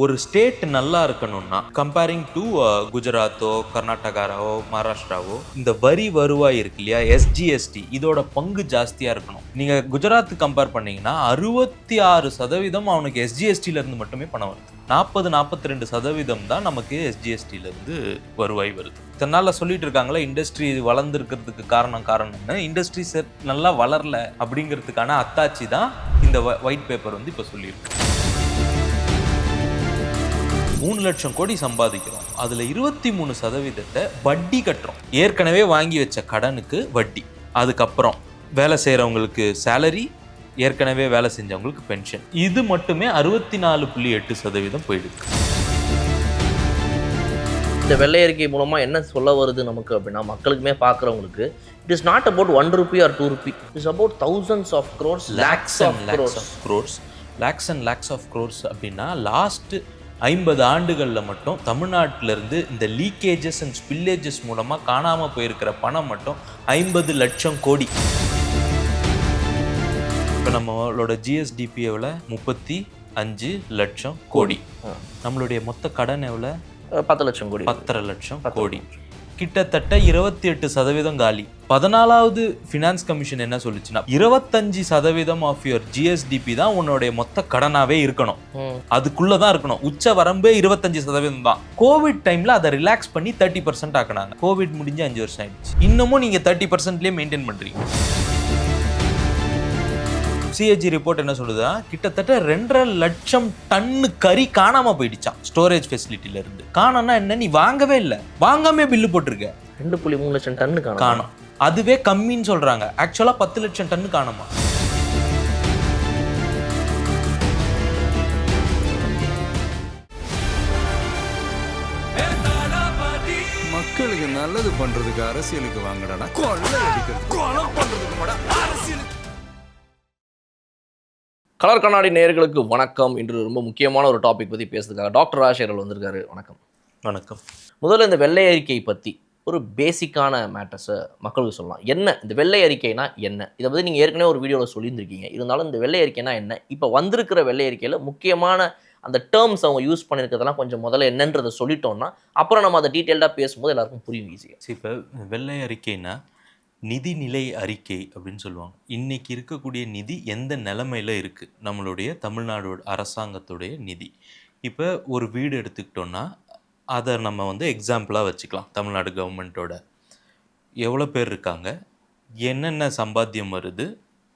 ஒரு ஸ்டேட் நல்லா இருக்கணும்னா கம்பேரிங் டு குஜராத்தோ கர்நாடகாவோ மகாராஷ்டிராவோ இந்த வரி வருவாய் இருக்கு இல்லையா, எஸ்ஜிஎஸ்டி, இதோட பங்கு ஜாஸ்தியா இருக்கணும். நீங்க குஜராத் கம்பேர் பண்ணீங்கன்னா 66% அவனுக்கு எஸ்ஜிஎஸ்டில இருந்து மட்டுமே பணம் வருது. 42% தான் நமக்கு எஸ்ஜிஎஸ்டில இருந்து வருவாய் வருது. இதனால சொல்லிட்டு இருக்காங்களா இண்டஸ்ட்ரி வளர்ந்துருக்கிறதுக்கு காரணம்னு. இண்டஸ்ட்ரி நல்லா வளரல அப்படிங்கிறதுக்கான அத்தாட்சி தான் இந்த ஒயிட் பேப்பர் வந்து இப்ப சொல்லியிருக்கு. 3 லட்சம் கோடி சம்பாதிக்கிறோம், அதுல 23% வட்டி கட்டுறோம். ஏற்கனவே வாங்கி வச்ச கடனுக்கு வட்டி, அதுக்கப்புறம் வேலை செய்யறவங்களுக்கு சேலரி, ஏற்கனவே வேலை செஞ்சவங்களுக்கு பென்ஷன், இது மட்டுமே 64.8% போயிடுது. இந்த வெள்ளை அறிக்கை மூலமா என்ன சொல்ல வருது நமக்கு அப்படின்னா, மக்களுக்குமே பார்க்குறவங்களுக்கு it is not about 1 rupee or 2 rupee, it is about thousands of crores, lakhs of crores, lakhs and lakhs of crores அப்படின்னா லாஸ்ட் 50 ஆண்டுகளில் மட்டும் தமிழ்நாட்டிலிருந்து இந்த லீக்கேஜஸ் அண்ட் ஸ்பில்லேஜஸ் மூலமாக காணாமல் போயிருக்கிற பணம் மட்டும் 50 லட்சம் கோடி. இப்போ நம்மளோட ஜிஎஸ்டிபி எவ்வளோ? 35 லட்சம் கோடி. நம்மளுடைய மொத்த கடன் எவ்வளோ? 10 லட்சம் கோடி. 10 லட்சம் கோடி. கிட்டத்தட்ட 28% காலி. 14வது ஃபினான்ஸ் கமிஷன் என்ன சொல்லுச்சுன்னா 25% ஆஃப் யுவர் ஜிஎஸ்டிபி தான் உன்னுடைய மொத்த கடனாவே இருக்கணும், அதுக்குள்ளதான் இருக்கணும். உச்ச வரம்பே 25% தான். கோவிட் டைம்ல அதை ரிலாக்ஸ் பண்ணி 30% ஆக்கினாங்க. கோவிட் முடிஞ்சு 5 வருஷம் ஆயிடுச்சு, இன்னமும் நீங்க 30%லயே மெயின்டைன் பண்றீங்க. சிஏஜி ரிப்போர்ட் என்ன சொல்லுதா, கிட்டத்தட்ட 2.5 லட்சம் டன்னு கறி காணாம போயிடுச்சான் ஸ்டோரேஜ் ஃபெசிலிட்டில இருந்து. காணோம்னா என்ன, நீ வாங்கவே இல்லை, வாங்காமே பில்லு போட்டிருக்க. 2.3 லட்சம் டன்னு காணோம். அதுவே கம்மின்னு சொல்றாங்க, ஆக்சுவலா 10 லட்சம் டன்னு காணுமா. மக்களுக்கு நல்லது பண்றதுக்கு அரசியலுக்கு வாங்கடா, கொள்ளை அடிக்கிறது கொலை பண்றதுக்கு கூட அரசியல். கலர் கண்ணாடி நேயர்களுக்கு வணக்கம். இன்று ரொம்ப முக்கியமான ஒரு டாபிக் பற்றி பேசுறதுக்காக டாக்டர் ராஜசேகர் வந்திருக்காரு. வணக்கம். வணக்கம். முதல்ல இந்த வெள்ளை அறிக்கை பற்றி ஒரு பேசிக்கான மேட்டர்ஸை மக்களுக்கு சொல்லலாம். என்ன இந்த வெள்ளை அறிக்கைனா என்ன? இதை பற்றி நீங்கள் ஏற்கனவே ஒரு வீடியோவில் சொல்லியிருந்திருக்கீங்க. இருந்தாலும் இந்த வெள்ளை அறிக்கைனா என்ன, இப்போ வந்திருக்கிற வெள்ளை அறிக்கையில் முக்கியமான அந்த டேர்ம்ஸ் அவங்க யூஸ் பண்ணியிருக்கிறதெல்லாம் கொஞ்சம் முதல்ல என்னன்றதை சொல்லிட்டோம்னா அப்புறம் நம்ம அதை டீட்டெயில்டாக பேசும்போது எல்லாருக்கும் புரியும் ஈஸியாக. இப்போ வெள்ளை அறிக்கைனா நிதிநிலை அறிக்கை அப்படின்னு சொல்லுவாங்க. இன்னைக்கு இருக்கக்கூடிய நிதி எந்த நிலைமையில் இருக்குது, நம்மளுடைய தமிழ்நாடு அரசாங்கத்துடைய நிதி. இப்போ ஒரு வீடு எடுத்துக்கிட்டோன்னா அதை நம்ம வந்து எக்ஸாம்பிளாக வச்சுக்கலாம். தமிழ்நாடு கவர்மெண்ட்டோட எவ்வளோ பேர் இருக்காங்க, என்னென்ன சம்பாத்தியம் வருது,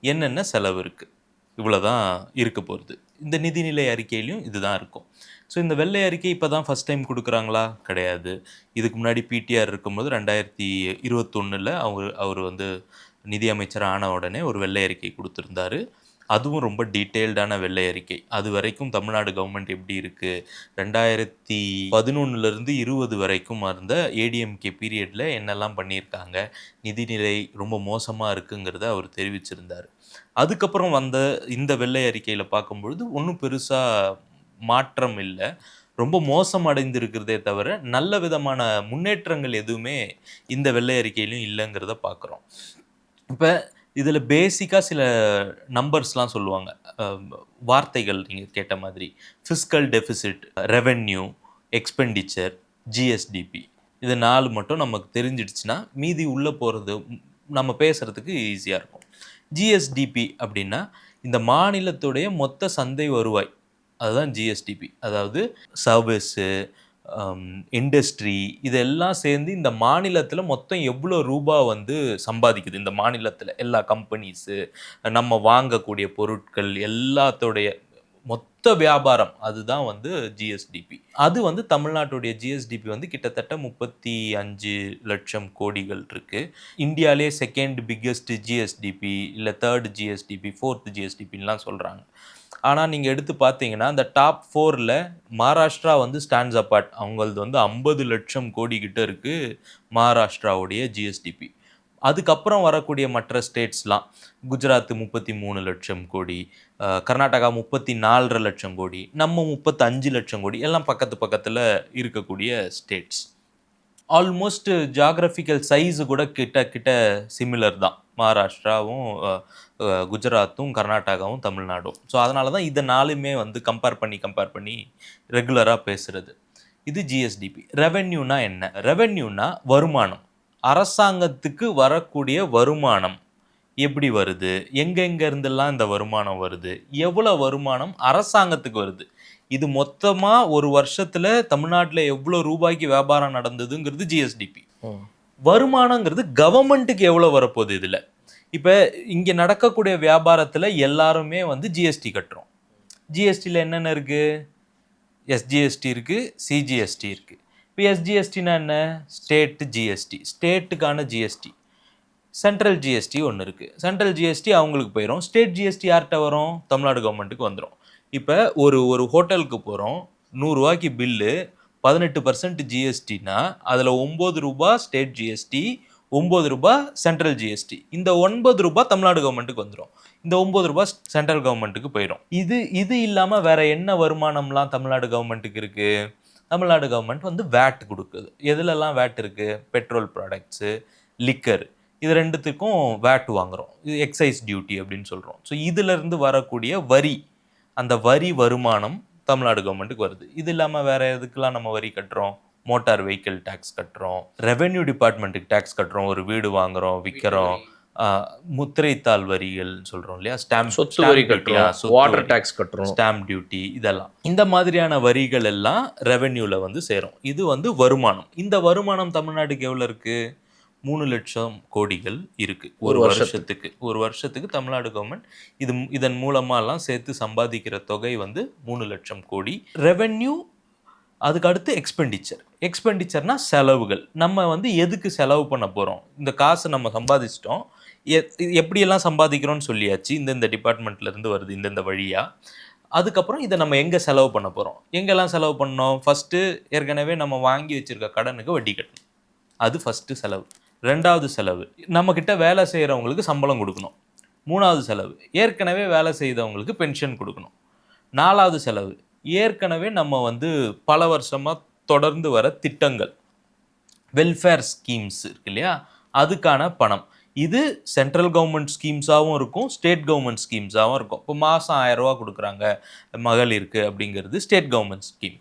என்னென்ன செலவு இருக்குது, இவ்வளோதான் இருக்க போகிறது. இந்த நிதிநிலை அறிக்கையிலையும் இதுதான் இருக்கும். ஸோ இந்த வெள்ளை அறிக்கை இப்போ தான் ஃபஸ்ட் டைம் கொடுக்குறாங்களா? கிடையாது. இதுக்கு முன்னாடி பிடிஆர் இருக்கும்போது 2021 அவர் வந்து நிதி அமைச்சர் ஆன உடனே ஒரு வெள்ளை அறிக்கை கொடுத்துருந்தாரு. அதுவும் ரொம்ப டீட்டெயில்டான வெள்ளை அறிக்கை. அது வரைக்கும் தமிழ்நாடு கவர்மெண்ட் எப்படி இருக்குது, 2011 20 வரைக்கும் இருந்த ஏடிஎம்கே பீரியடில் என்னெல்லாம் பண்ணியிருக்காங்க, நிதிநிலை ரொம்ப மோசமாக இருக்குங்கிறத அவர் தெரிவிச்சிருந்தார். அதுக்கப்புறம் வந்த இந்த வெள்ளை அறிக்கையில் பார்க்கும்பொழுது ஒன்றும் பெருசாக மாற்றம் இல்லை, ரொம்ப மோசமடைந்திருக்கிறதே தவிர நல்ல விதமான முன்னேற்றங்கள் எதுவுமே இந்த வெள்ளை அறிக்கையிலையும் இல்லைங்கிறத பார்க்குறோம். இப்போ இதில் பேசிக்காக சில நம்பர்ஸ்லாம் சொல்லுவாங்க, வார்த்தைகள் நீங்கள் கேட்ட மாதிரி. Fiscal deficit, revenue, expenditure, GSDP, இது 4 மட்டும் நமக்கு தெரிஞ்சிடுச்சுன்னா மீதி உள்ளே போகிறது நம்ம பேசுகிறதுக்கு ஈஸியாக இருக்கும். ஜிஎஸ்டிபி அப்படின்னா இந்த மாநிலத்துடைய மொத்த சந்தை வருவாய், அதுதான் ஜிஎஸ்டிபி. அதாவது சர்வீஸு, இண்டஸ்ட்ரி, இதெல்லாம் சேர்ந்து இந்த மாநிலத்தில் மொத்தம் எவ்வளோ ரூபா வந்து சம்பாதிக்குது இந்த மாநிலத்தில். எல்லா கம்பெனிஸு, நம்ம வாங்கக்கூடிய பொருட்கள் எல்லாத்தோடைய மொத்த வியாபாரம், அதுதான் வந்து ஜிஎஸ்டிபி. அது வந்து தமிழ்நாட்டுடைய ஜிஎஸ்டிபி வந்து கிட்டத்தட்ட 35 லட்சம் கோடிகள் இருக்குது. இந்தியாவிலே செகண்ட் பிக்கெஸ்ட் ஜிஎஸ்டிபி, இல்லை தேர்ட் ஜிஎஸ்டிபி, ஃபோர்த் ஜிஎஸ்டிபின்லாம் சொல்கிறாங்க. ஆனால் நீங்கள் எடுத்து பார்த்தீங்கன்னா அந்த டாப் 4ல் மகாராஷ்டிரா வந்து ஸ்டாண்ட்ஸ் அப்பார்ட். அவங்களது வந்து 50 லட்சம் கோடி கிட்ட இருக்குது மகாராஷ்டிராவுடைய ஜிஎஸ்டிபி. அதுக்கப்புறம் வரக்கூடிய மற்ற ஸ்டேட்ஸ்லாம், குஜராத் 33 லட்சம் கோடி, கர்நாடகா 34.5 லட்சம் கோடி, நம்ம 35 லட்சம் கோடி, எல்லாம் பக்கத்தில் இருக்கக்கூடிய ஸ்டேட்ஸ். ஆல்மோஸ்ட் ஜியாகிரபிக்கல் சைஸு கூட கிட்ட கிட்ட சிமிலர் தான், மகாராஷ்டிராவும் குஜராத்தும் கர்நாடகாவும் தமிழ்நாடும். ஸோ அதனால தான் இதை நாலுமே வந்து கம்பேர் பண்ணி ரெகுலராக பேசுகிறது. இது ஜிஎஸ்டிபி. ரெவென்யூனா என்ன? ரெவென்யூனா வருமானம், அரசாங்கத்துக்கு வரக்கூடிய வருமானம் எப்படி வருது, எங்கெங்கேருந்தெல்லாம் இந்த வருமானம் வருது, எவ்வளோ வருமானம் அரசாங்கத்துக்கு வருது, இது மொத்தமாக ஒரு வருஷத்தில் தமிழ்நாட்டில் எவ்வளோ ரூபாய்க்கு வியாபாரம் நடந்ததுங்கிறது ஜிஎஸ்டிபி. வருமானங்கிறது கவர்மெண்ட்டுக்கு எவ்வளோ வரப்போகுது. இதில் இப்போ இங்கே நடக்கக்கூடிய வியாபாரத்தில் எல்லாருமே வந்து ஜிஎஸ்டி கட்டுறோம். ஜிஎஸ்டியில் என்னென்ன இருக்குது? எஸ்ஜிஎஸ்டி இருக்குது, சிஜிஎஸ்டி இருக்குது. இப்போ எஸ்ஜிஎஸ்டினா என்ன? ஸ்டேட்டு ஜிஎஸ்டி, ஸ்டேட்டுக்கான ஜிஎஸ்டி. சென்ட்ரல் ஜிஎஸ்டி ஒன்று இருக்குது. சென்ட்ரல் ஜிஎஸ்டி அவங்களுக்கு போயிடும். ஸ்டேட் ஜிஎஸ்டி யார்கிட்ட வரும்? தமிழ்நாடு கவர்மெண்ட்டுக்கு வந்துடும். இப்போ ஒரு ஹோட்டலுக்கு போகிறோம், 100 ரூபாய்க்கு பில்லு, 18% ஜிஎஸ்டினா அதில் 9 ரூபா ஸ்டேட் ஜிஎஸ்டி, 9 ரூபா சென்ட்ரல் ஜிஎஸ்டி. இந்த 9 ரூபா தமிழ்நாடு கவர்மெண்ட்டுக்கு வந்துடும். இந்த 9 ரூபா சென்ட்ரல் கவர்மெண்ட்டுக்கு போயிடும். இது இல்லாமல் வேற என்ன வருமானம்லாம் தமிழ்நாடு கவர்மெண்ட்டுக்கு இருக்குது? தமிழ்நாடு கவர்மெண்ட் வந்து வேட் கொடுக்குது. எதுலெல்லாம் வேட் இருக்குது? பெட்ரோல் ப்ராடக்ட்ஸு, லிக்கர், இது ரெண்டுத்துக்கும் வேட் வாங்குகிறோம். இது எக்ஸைஸ் டியூட்டி அப்படின்னு சொல்கிறோம். ஸோ இதிலிருந்து வரக்கூடிய வரி, அந்த வரி வருமானம் தமிழ்நாடு கவர்மெண்ட்டுக்கு வருது. இது இல்லாமல் வேறு எதுக்கெல்லாம் நம்ம வரி கட்டுறோம்? மோட்டார் வெஹிக்கிள் டேக்ஸ் கட்டுறோம், ரெவென்யூ டிபார்ட்மெண்ட்டுக்கு டேக்ஸ் கட்டுறோம், ஒரு வீடு வாங்குகிறோம், விற்கிறோம், முத்திரைத்தாள் வரிகள் சொல்கிறோம் இல்லையா, சொத்து வரி கட்டுறோம், வாட்டர் டேக்ஸ் கட்டுறோம், ஸ்டாம்ப் டியூட்டி, இதெல்லாம் இந்த மாதிரியான வரிகள் எல்லாம் ரெவென்யூவில் வந்து சேரும். இது வந்து வருமானம். இந்த வருமானம் தமிழ்நாட்டுக்கு எவ்வளோ இருக்குது? 3 லட்சம் கோடிகள் இருக்குது ஒரு வருஷத்துக்கு தமிழ்நாடு கவர்மெண்ட் இதன் மூலமாலாம் சேர்த்து சம்பாதிக்கிற தொகை வந்து 3 லட்சம் கோடி. ரெவென்யூ, அதுக்கு அடுத்து எக்ஸ்பெண்டிச்சர்னா செலவுகள். நம்ம வந்து எதுக்கு செலவு பண்ண போகிறோம்? இந்த காசு நம்ம சம்பாதிச்சிட்டோம், எப்படியெல்லாம் சம்பாதிக்கிறோன்னு சொல்லியாச்சு, இந்த டிபார்ட்மெண்ட்லேருந்து வருது இந்த வழியாக. அதுக்கப்புறம் இதை நம்ம எங்கே செலவு பண்ண போகிறோம்? எங்கெல்லாம் செலவு பண்ணோம்? ஃபஸ்ட்டு ஏற்கனவே நம்ம வாங்கி வச்சுருக்க கடனுக்கு வட்டி கட்டணும், அது ஃபஸ்ட்டு செலவு. 2வது செலவு, நம்மக்கிட்ட வேலை செய்கிறவங்களுக்கு சம்பளம் கொடுக்கணும். 3வது செலவு, ஏற்கனவே வேலை செய்தவங்களுக்கு பென்ஷன் கொடுக்கணும். 4வது செலவு, ஏற்கனவே நம்ம வந்து பல வருஷமாக தொடர்ந்து வர திட்டங்கள், வெல்ஃபேர் ஸ்கீம்ஸ் இருக்கு இல்லையா, அதுக்கான பணம். இது சென்ட்ரல் கவர்மெண்ட் ஸ்கீம்ஸாகவும் இருக்கும், ஸ்டேட் கவர்மெண்ட் ஸ்கீம்ஸாகவும் இருக்கும். இப்போ மாதம் 1000 ரூபா கொடுக்குறாங்க மகளிருக்கு அப்படிங்கிறது ஸ்டேட் கவர்மெண்ட் ஸ்கீம்.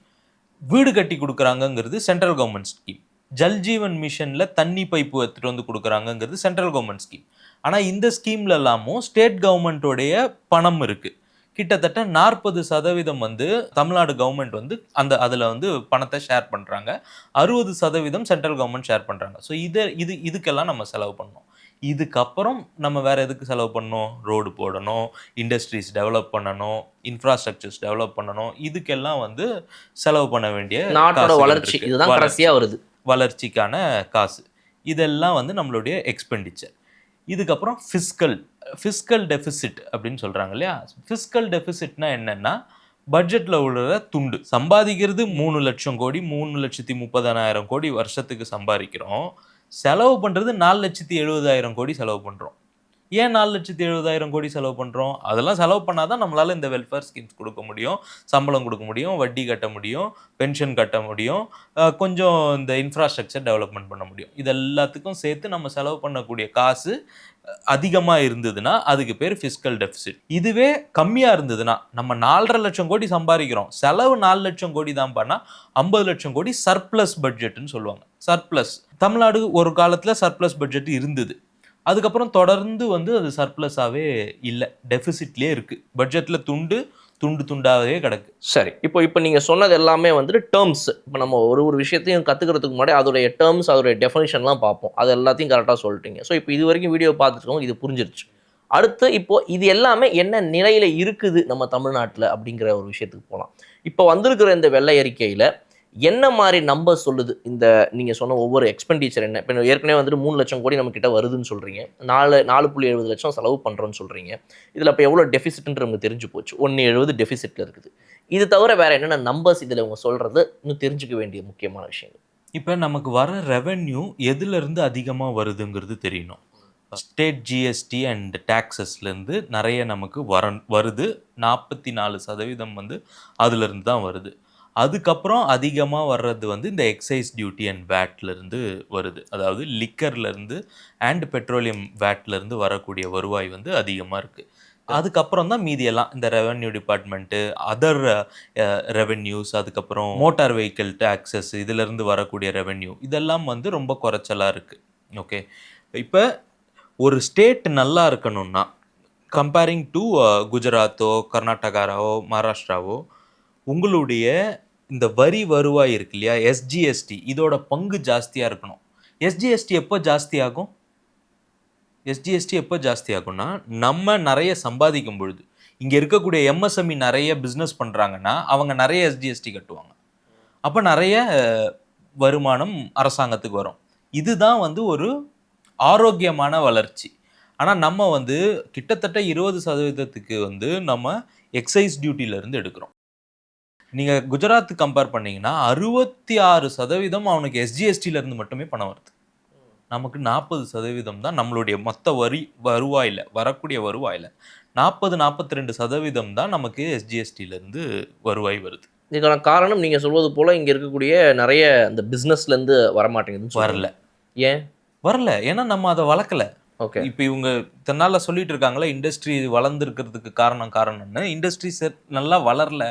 வீடு கட்டி கொடுக்குறாங்கங்கிறது சென்ட்ரல் கவர்மெண்ட் ஸ்கீம். ஜல்ஜீவன் மிஷனில் தண்ணி பைப்பு எடுத்துகிட்டு வந்து கொடுக்குறாங்கங்கிறது சென்ட்ரல் கவர்மெண்ட் ஸ்கீம். ஆனால் இந்த ஸ்கீம்ல எல்லாமும் ஸ்டேட் கவர்மெண்ட்டோடைய பணம் இருக்குது. கிட்டத்தட்ட 40% வந்து தமிழ்நாடு கவர்மெண்ட் வந்து அதில் வந்து பணத்தை ஷேர் பண்ணுறாங்க, 60% சென்ட்ரல் கவர்மெண்ட் ஷேர் பண்ணுறாங்க. ஸோ இதுக்கெல்லாம் நம்ம செலவு பண்ணோம். இதுக்கப்புறம் நம்ம வேறு எதுக்கு செலவு பண்ணணும்? ரோடு போடணும், இண்டஸ்ட்ரீஸ் டெவலப் பண்ணணும், இன்ஃப்ராஸ்ட்ரக்சர்ஸ் டெவலப் பண்ணணும். இதுக்கெல்லாம் வந்து செலவு பண்ண வேண்டிய நாட்டோட வளர்ச்சி, இதுதான் கடைசியாக வருது, வளர்ச்சிக்கான காசு. இதெல்லாம் வந்து நம்மளுடைய எக்ஸ்பெண்டிச்சர். இதுக்கப்புறம் ஃபிஸ்கல் டெஃபிசிட் அப்படின்னு சொல்கிறாங்க இல்லையா. ஃபிஸ்கல் டெஃபிசிட்னா என்னென்னா, பட்ஜெட்டில் உள்ள துண்டு. சம்பாதிக்கிறது 3 லட்சம் கோடி, 3,30,000 கோடி வருஷத்துக்கு சம்பாதிக்கிறோம். செலவு பண்ணுறது 4,70,000 கோடி செலவு பண்ணுறோம். ஏன் 4,70,000 கோடி செலவு பண்ணுறோம்? அதெல்லாம் செலவு பண்ணால் தான் நம்மளால் இந்த வெல்ஃபேர் ஸ்கீம்ஸ் கொடுக்க முடியும், சம்பளம் கொடுக்க முடியும், வட்டி கட்ட முடியும், பென்ஷன் கட்ட முடியும், கொஞ்சம் இந்த இன்ஃப்ராஸ்ட்ரக்சர் டெவலப்மெண்ட் பண்ண முடியும். இது எல்லாத்துக்கும் சேர்த்து நம்ம செலவு பண்ணக்கூடிய காசு அதிகமாக இருந்ததுன்னா அதுக்கு பேர் ஃபிஸ்கல் டெஃபிசிட். இதுவே கம்மியாக இருந்ததுன்னா, நம்ம 4,5 லட்சம் கோடி சம்பாதிக்கிறோம், செலவு 4 லட்சம் கோடி தான் பண்ணால் 50 லட்சம் கோடி சர்ப்ளஸ் பட்ஜெட்னு சொல்லுவாங்க. சர்ப்ளஸ், தமிழ்நாடு ஒரு காலத்தில் சர்ப்ளஸ் பட்ஜெட் இருந்தது, அதுக்கப்புறம் தொடர்ந்து வந்து அது சர்ப்ளஸாகவே இல்லை, டெஃபிசிட்லேயே இருக்குது. பட்ஜெட்டில் துண்டாகவே கிடக்கு. சரி, இப்போ நீங்கள் சொன்னது எல்லாமே வந்துட்டு டேர்ம்ஸ். இப்போ நம்ம ஒரு விஷயத்தையும் கற்றுக்கிறதுக்கு முன்னாடி அதோடைய டேர்ம்ஸ், அதோடைய டெஃபினிஷன்லாம் பார்ப்போம். அது எல்லாத்தையும் கரெக்டாக சொல்லிட்டீங்க. ஸோ இப்போ இது வரைக்கும் வீடியோ பார்த்துருக்கோங்க, இது புரிஞ்சிருச்சு. அடுத்து இப்போது இது எல்லாமே என்ன நிலையில் இருக்குது நம்ம தமிழ்நாட்டில் அப்படிங்கிற ஒரு விஷயத்துக்கு போகலாம். இப்போ வந்திருக்கிற இந்த வெள்ளை அறிக்கையில் என்ன மாதிரி நம்பர் சொல்லுது? இந்த நீங்கள் சொன்ன ஒவ்வொரு எக்ஸ்பெண்டிச்சர் என்ன? இப்போ ஏற்கனவே வந்துட்டு 3 லட்சம் கோடி நம்ம கிட்ட வருதுன்னு சொல்கிறீங்க, 4.70 லட்சம் செலவு பண்ணுறோன்னு சொல்கிறீங்க. இதில் இப்போ எவ்வளோ டெஃபிசிட்ன்ற நமக்கு தெரிஞ்சு போச்சு, 1.70 டெஃபிசிட்டில் இருக்குது. இது தவிர வேறு என்னென்ன நம்பர்ஸ் இதில் அவங்க சொல்கிறது இன்னும் தெரிஞ்சுக்க வேண்டிய முக்கியமான விஷயங்கள்? இப்போ நமக்கு வர ரெவென்யூ எதுலேருந்து அதிகமாக வருதுங்கிறது தெரியணும். ஸ்டேட் ஜிஎஸ்டி அண்ட் டேக்ஸஸ்லேருந்து நிறைய நமக்கு வருது. 44% வந்து அதுலேருந்து தான் வருது. அதுக்கப்புறம் அதிகமாக வர்றது வந்து இந்த எக்ஸைஸ் டியூட்டி அண்ட் வேட்லேருந்து வருது. அதாவது லிக்கர்லேருந்து அண்ட் பெட்ரோலியம் வேட்லேருந்து வரக்கூடிய வருவாய் வந்து அதிகமாக இருக்குது. அதுக்கப்புறம் தான் மீதியெல்லாம் இந்த ரெவென்யூ டிபார்ட்மெண்ட்டு, அதர் ரெவென்யூஸ், அதுக்கப்புறம் மோட்டார் வெஹிக்கிள் டேக்ஸஸ், இதிலேருந்து வரக்கூடிய ரெவென்யூ இதெல்லாம் வந்து ரொம்ப குறைச்சலாக இருக்குது. ஓகே, இப்போ ஒரு ஸ்டேட் நல்லா இருக்கணும்னா கம்பேரிங் டு குஜராத்தோ, கர்நாடகாவோ, மகாராஷ்டிராவோ, உங்களுடைய இந்த வரி வருவாய் இருக்கு இல்லையா, எஸ்ஜிஎஸ்டி, இதோட பங்கு ஜாஸ்தியாக இருக்கணும். எஸ்ஜிஎஸ்டி எப்போ ஜாஸ்தி ஆகும்? எஸ்ஜிஎஸ்டி எப்போ ஜாஸ்தி ஆகும்னா, நம்ம நிறைய சம்பாதிக்கும் பொழுது. இங்கே இருக்கக்கூடிய எம்எஸ்எம்இ நிறைய பிஸ்னஸ் பண்ணுறாங்கன்னா அவங்க நிறைய எஸ்ஜிஎஸ்டி கட்டுவாங்க. அப்போ நிறைய வருமானம் அரசாங்கத்துக்கு வரும். இதுதான் வந்து ஒரு ஆரோக்கியமான வளர்ச்சி. ஆனால் நம்ம வந்து கிட்டத்தட்ட 20% வந்து நம்ம எக்ஸைஸ் டியூட்டியிலேருந்து எடுக்கிறோம். நீங்கள் குஜராத் கம்பேர் பண்ணிங்கன்னா 66% அவனுக்கு எஸ்ஜிஎஸ்டியிலேருந்து மட்டுமே பணம் வருது. நமக்கு 40% தான் நம்மளுடைய மொத்த வருவாயில் வரக்கூடிய வருவாயில் 42% தான் நமக்கு எஸ்ஜிஎஸ்டியிலேருந்து வருவாய் வருது. இதுக்கான காரணம் நீங்கள் சொல்வது போல் இங்கே இருக்கக்கூடிய நிறைய இந்த பிஸ்னஸ்லேருந்து வரமாட்டேங்குதுன்னு வரல. ஏன் வரல? ஏன்னா நம்ம அதை வளர்க்கலை. ஓகே, இப்போ இவங்க தன்னால் சொல்லிட்டு இருக்காங்களே இண்டஸ்ட்ரி வளர்ந்துருக்கிறதுக்கு காரணம்னு. இண்டஸ்ட்ரி நல்லா வளரல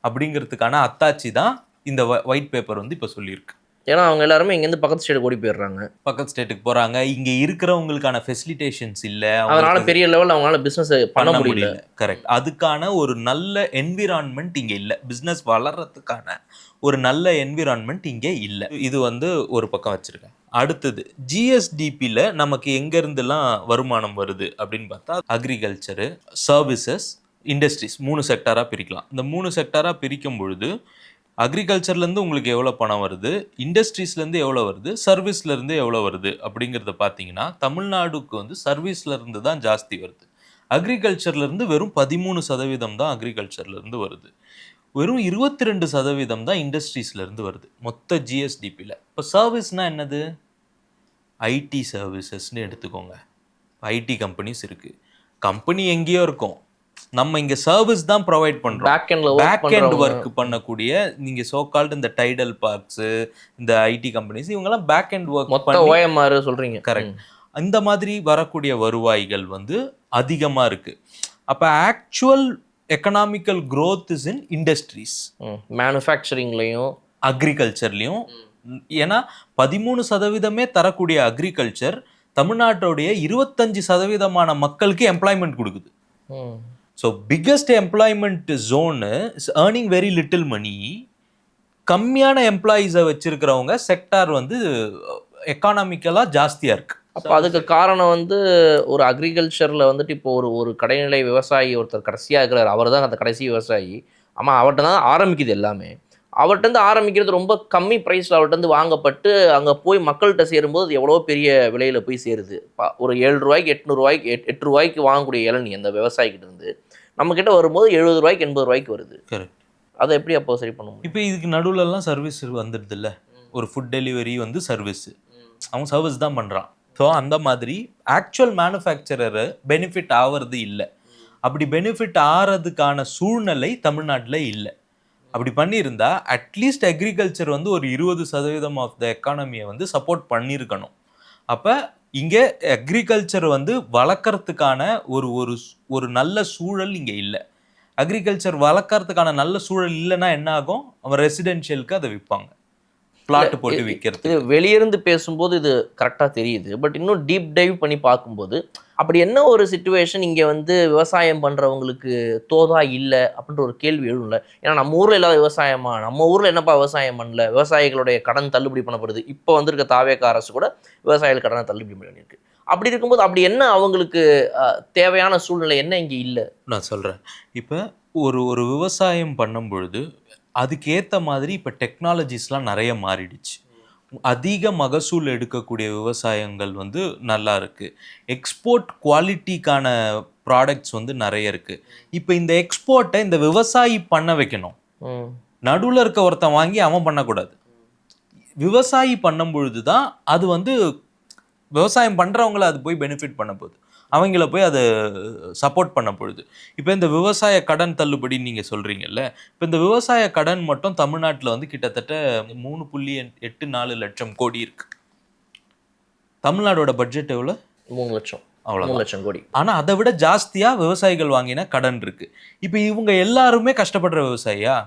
அப்படிங்கிறதுக்கான அத்தாட்சி தான் இந்த ஒயிட் பேப்பர் வந்து இப்போ சொல்லியிருக்கு. ஏன்னா அவங்க எல்லாருமே இங்கேருந்து பக்கத்து ஸ்டேட்டுக்கு ஓடி போயிடுறாங்க, பக்கத்து ஸ்டேட்டுக்கு போகிறாங்க. இங்கே இருக்கிறவங்களுக்கான ஃபெசிலிட்டேஷன்ஸ் இல்லை, அதனால பெரிய லெவலில் அவங்களால பிஸ்னஸ் பண்ண முடியல. கரெக்ட். அதுக்கான ஒரு நல்ல என்விரான்மெண்ட் இங்கே இல்லை. பிஸ்னஸ் வளர்கிறதுக்கான ஒரு நல்ல என்விரான்மெண்ட் இங்கே இல்லை. இது வந்து ஒரு பக்கம் வச்சுருக்கேன். அடுத்தது ஜிஎஸ்டிபியில் நமக்கு எங்கேருந்துலாம் வருமானம் வருது அப்படின்னு பார்த்தா அக்ரிகல்ச்சரு, சர்வீசஸ், இண்டஸ்ட்ரீஸ் 3 செக்டாராக பிரிக்கலாம். இந்த 3 செக்டாராக பிரிக்கும் பொழுது அக்ரிகல்ச்சர்லேருந்து உங்களுக்கு எவ்வளோ பணம் வருது, இண்டஸ்ட்ரீஸ்லேருந்து எவ்வளோ வருது, சர்வீஸ்லேருந்து எவ்வளோ வருது அப்படிங்கிறத பார்த்தீங்கன்னா தமிழ்நாடுக்கு வந்து சர்வீஸ்லேருந்து தான் ஜாஸ்தி வருது. அக்ரிகல்ச்சர்லேருந்து வெறும் 13% தான் அக்ரிகல்ச்சர்லேருந்து வருது. வெறும் 22% தான் இண்டஸ்ட்ரீஸ்லேருந்து வருது மொத்த ஜிஎஸ்டிபியில். இப்போ சர்வீஸ்னால் என்னது? ஐடி சர்வீசஸ்ன்னு எடுத்துக்கோங்க. ஐடி கம்பெனிஸ் இருக்குது. கம்பெனி எங்கேயோ இருக்கும், நம்ம இங்கே சர்வீஸ் தான் ப்ரொவைட் பண்ணுறோம். பேக் எண்ட் ஒர்க் பண்ணக்கூடிய நீங்கள் சோகால்டு இந்த டைடல் பார்க்ஸு, இந்த ஐடி கம்பெனிஸ், இவங்கெல்லாம் பேக் எண்ட் ஒர்க் மொத்த ஓஎம்ஆர் சொல்கிறீங்க. கரெக்ட். இந்த மாதிரி வரக்கூடிய வருவாய்கள் வந்து அதிகமாக இருக்குது. அப்போ actual economical growth is in industries, மேனுஃபேக்சரிங்லையும் அக்ரிகல்ச்சர்லையும். ஏன்னா 13% தரக்கூடிய அக்ரிகல்ச்சர் தமிழ்நாட்டுடைய 25% மக்களுக்கு எம்ப்ளாய்மெண்ட் கொடுக்குது. So biggest employment zone is earning very little money. கம்மியான எம்ப்ளாயீஸை வச்சிருக்கிறவங்க செக்டார் வந்து எக்கானாமிக்கலாக ஜாஸ்தியாக இருக்குது. அப்போ அதுக்கு காரணம் வந்து ஒரு அக்ரிகல்ச்சரில் வந்துட்டு இப்போ ஒரு கடைநிலை விவசாயி ஒருத்தர் கடைசியாக இருக்கிறார், அவர் தான் அந்த கடைசி விவசாயி. ஆமாம், அவர்கிட்ட தான் ஆரம்பிக்குது எல்லாமே. அவர்கிட்ட ஆரம்பிக்கிறது ரொம்ப கம்மி ப்ரைஸில் அவர்கிட்ட வாங்கப்பட்டு அங்கே போய் மக்கள்கிட்ட சேரும்போது அது எவ்வளோ பெரிய விலையில் போய் சேருது. ஒரு 7 ரூபாய்க்கு 8 ரூபாய்க்கு வாங்கக்கூடிய இளநீ அந்த விவசாயிக்கிட்ட இருந்து நம்மக்கிட்ட வரும்போது 70 ரூபாய்க்கு 80 ரூபாய்க்கு வருது. கரெக்ட். அதை எப்படி அப்போ சரி பண்ண முடியும்? இப்போ இதுக்கு நடுவில்லாம் சர்வீஸ் வந்துடுது இல்லை, ஒரு ஃபுட் டெலிவரி வந்து சர்வீஸு, அவன் சர்வீஸ் தான் பண்ணுறான். ஸோ அந்த மாதிரி ஆக்சுவல் மேனுஃபேக்சரரு பெனிஃபிட் ஆகிறது இல்லை. அப்படி பெனிஃபிட் ஆகிறதுக்கான சூழ்நிலை தமிழ்நாட்டில் இல்லை. அப்படி பண்ணியிருந்தா அட்லீஸ்ட் அக்ரிகல்ச்சர் வந்து ஒரு 20% ஆஃப் த எக்கானமியை வந்து சப்போர்ட் பண்ணியிருக்கணும். அப்போ இங்கே அக்ரிகல்ச்சர் வந்து வளர்க்குறதுக்கான ஒரு நல்ல சூழல் இங்கே இல்லை. அக்ரிகல்ச்சர் வளர்க்குறதுக்கான நல்ல சூழல் இல்லைன்னா என்ன ஆகும்? அவன் ரெசிடென்ஷியலுக்கு அதை விற்பாங்க, பிளாட் போட்டு விற்கிறது. இது வெளியிருந்து பேசும்போது இது கரெக்டாக தெரியுது. பட் இன்னும் டீப் டைவ் பண்ணி பார்க்கும்போது அப்படி என்ன ஒரு சிச்சுவேஷன் இங்கே வந்து விவசாயம் பண்ணுறவங்களுக்கு தோதா இல்லை அப்படின்ற ஒரு கேள்வி எழும்ல. ஏன்னா நம்ம ஊரில் இல்லாத விவசாயமா, நம்ம ஊரில் என்னப்பா விவசாயம் பண்ணல, விவசாயிகளுடைய கடன் தள்ளுபடி பண்ணப்படுது. இப்போ வந்திருக்க தாவேக அரசு கூட விவசாயிகள் கடனை தள்ளுபடி பண்ணியிருக்கு. அப்படி இருக்கும்போது அப்படி என்ன அவங்களுக்கு தேவையான சூழ்நிலை என்ன இங்கே இல்லை? நான் சொல்கிறேன். இப்போ ஒரு விவசாயம் பண்ணும் பொழுது அதுக்கேற்ற மாதிரி இப்போ டெக்னாலஜிஸ்லாம் நிறைய மாறிடுச்சு. அதிக மகசூல் எடுக்கக்கூடிய விவசாயங்கள் வந்து நல்லா இருக்குது. எக்ஸ்போர்ட் குவாலிட்டிக்கான ப்ராடக்ட்ஸ் வந்து நிறைய இருக்குது. இப்போ இந்த எக்ஸ்போர்ட்டை இந்த விவசாயி பண்ண வைக்கணும். நடுவில் இருக்க ஒருத்தன் வாங்கி அவன் பண்ணக்கூடாது. விவசாயி பண்ணும் பொழுது தான் அது வந்து விவசாயம் பண்ணுறவங்கள அது போய் பெனிஃபிட் பண்ண போகுது. அவங்கள போய் அதை சப்போர்ட் பண்ண பொழுது. இப்போ இந்த விவசாய கடன் தள்ளுபடின்னு நீங்கள் சொல்கிறீங்கல்ல, இப்போ இந்த விவசாய கடன் மட்டும் தமிழ்நாட்டில் வந்து கிட்டத்தட்ட 3.84 லட்சம் கோடி இருக்கு. தமிழ்நாடோட பட்ஜெட் எவ்வளோ? 3 லட்சம், அவ்வளோ 3 லட்சம் கோடி. ஆனால் அதை விட ஜாஸ்தியாக விவசாயிகள் வாங்கின கடன் இருக்கு. இப்போ இவங்க எல்லாருமே கஷ்டப்படுற விவசாயியா?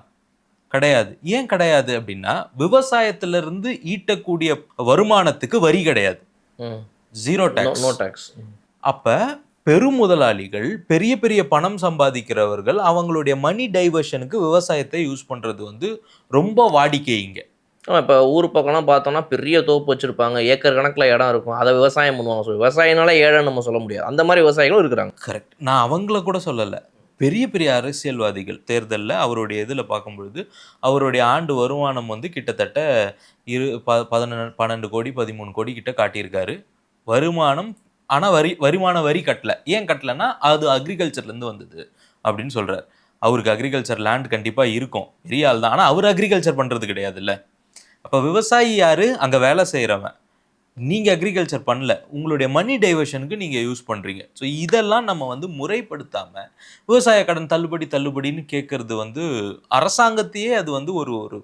கிடையாது. ஏன் கிடையாது அப்படின்னா, விவசாயத்திலிருந்து ஈட்டக்கூடிய வருமானத்துக்கு வரி கிடையாது, ஜீரோ நோ டாக்ஸ். டாக்ஸ். அப்ப பெருமுதலாளிகள், பெரிய பெரிய பணம் சம்பாதிக்கிறவர்கள் அவங்களுடைய மணி டைவர்ஷனுக்கு விவசாயத்தை யூஸ் பண்றது வந்து ரொம்ப வாடிக்கை இங்க. இப்போ ஊர் பக்கம்லாம் பார்த்தோம்னா பெரிய தோப்பு வச்சிருப்பாங்க, ஏக்கர் கணக்கில் இடம் இருக்கும், அதை விவசாயம் பண்ணுவாங்க. ஸோ விவசாயினால ஏழைன்னு நம்ம சொல்ல முடியாது, அந்த மாதிரி விவசாயிகளும் இருக்கிறாங்க. கரெக்ட். நான் அவங்கள கூட சொல்லலை. பெரிய பெரிய அரசியல்வாதிகள் தேர்தலில் அவருடைய இதில் பார்க்கும்பொழுது அவருடைய ஆண்டு வருமானம் வந்து கிட்டத்தட்ட 12 கோடி 13 கோடி கிட்ட காட்டியிருக்காரு வருமானம். ஆனால் வருமான வரி கட்டலை. ஏன் கட்டலைன்னா அது அக்ரிகல்ச்சர்லேருந்து வந்தது அப்படின்னு சொல்கிறார். அவருக்கு அக்ரிகல்ச்சர் லேண்ட் கண்டிப்பாக இருக்கும், பெரிய ஆள் தான். ஆனால் அவர் அக்ரிகல்ச்சர் பண்ணுறது கிடையாதுல்ல. அப்போ விவசாயி யார்? அங்கே வேலை செய்கிறவன். நீங்கள் அக்ரிகல்ச்சர் பண்ணல, உங்களுடைய மணி டைவர்ஷனுக்கு நீங்கள் யூஸ் பண்ணுறீங்க. ஸோ இதெல்லாம் நம்ம வந்து முறைப்படுத்தாமல் விவசாய கடன் தள்ளுபடின்னு கேட்குறது வந்து அரசாங்கத்தையே அது வந்து ஒரு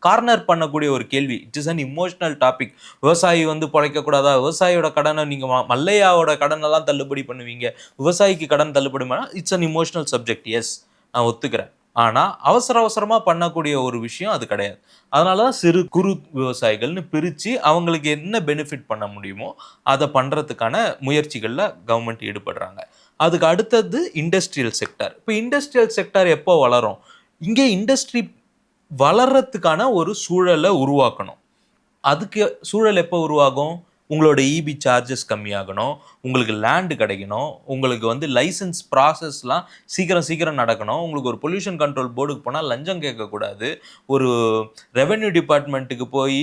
கார்னர் பண்ணக்கூடிய ஒரு கேள்வி. It is an emotional topic. விவசாயி வந்து பிழைக்கக்கூடாதா? விவசாயியோட கடனை நீங்கள் மல்லையாவோட கடனெல்லாம் தள்ளுபடி பண்ணுவீங்க, விவசாயிக்கு கடன் தள்ளுபடி பண்ணால் it's an emotional subject. Yes, நான் ஒத்துக்கிறேன். ஆனால் அவசரமாக பண்ணக்கூடிய ஒரு விஷயம் அது கிடையாது. அதனால தான் சிறு குறு விவசாயிகள்னு பிரித்து அவங்களுக்கு என்ன பெனிஃபிட் பண்ண முடியுமோ அதை பண்ணுறதுக்கான முயற்சிகளில் கவர்மெண்ட் ஈடுபடுறாங்க. அதுக்கு அடுத்தது இண்டஸ்ட்ரியல் செக்டார். இப்போ இண்டஸ்ட்ரியல் செக்டார் எப்போ வளரும்? இங்கே இண்டஸ்ட்ரி வளர்கிறதுக்கான ஒரு சூழலை உருவாக்கணும். அதுக்கு சூழல் எப்போ உருவாகும்? உங்களோட இபி சார்ஜஸ் கம்மியாகணும், உங்களுக்கு லேண்டு கிடைக்கணும், உங்களுக்கு வந்து லைசன்ஸ் ப்ராசஸ்லாம் சீக்கிரம் நடக்கணும், உங்களுக்கு ஒரு பொல்யூஷன் கண்ட்ரோல் போர்டுக்கு போனால் லஞ்சம் கேட்கக்கூடாது, ஒரு ரெவென்யூ டிபார்ட்மெண்ட்டுக்கு போய்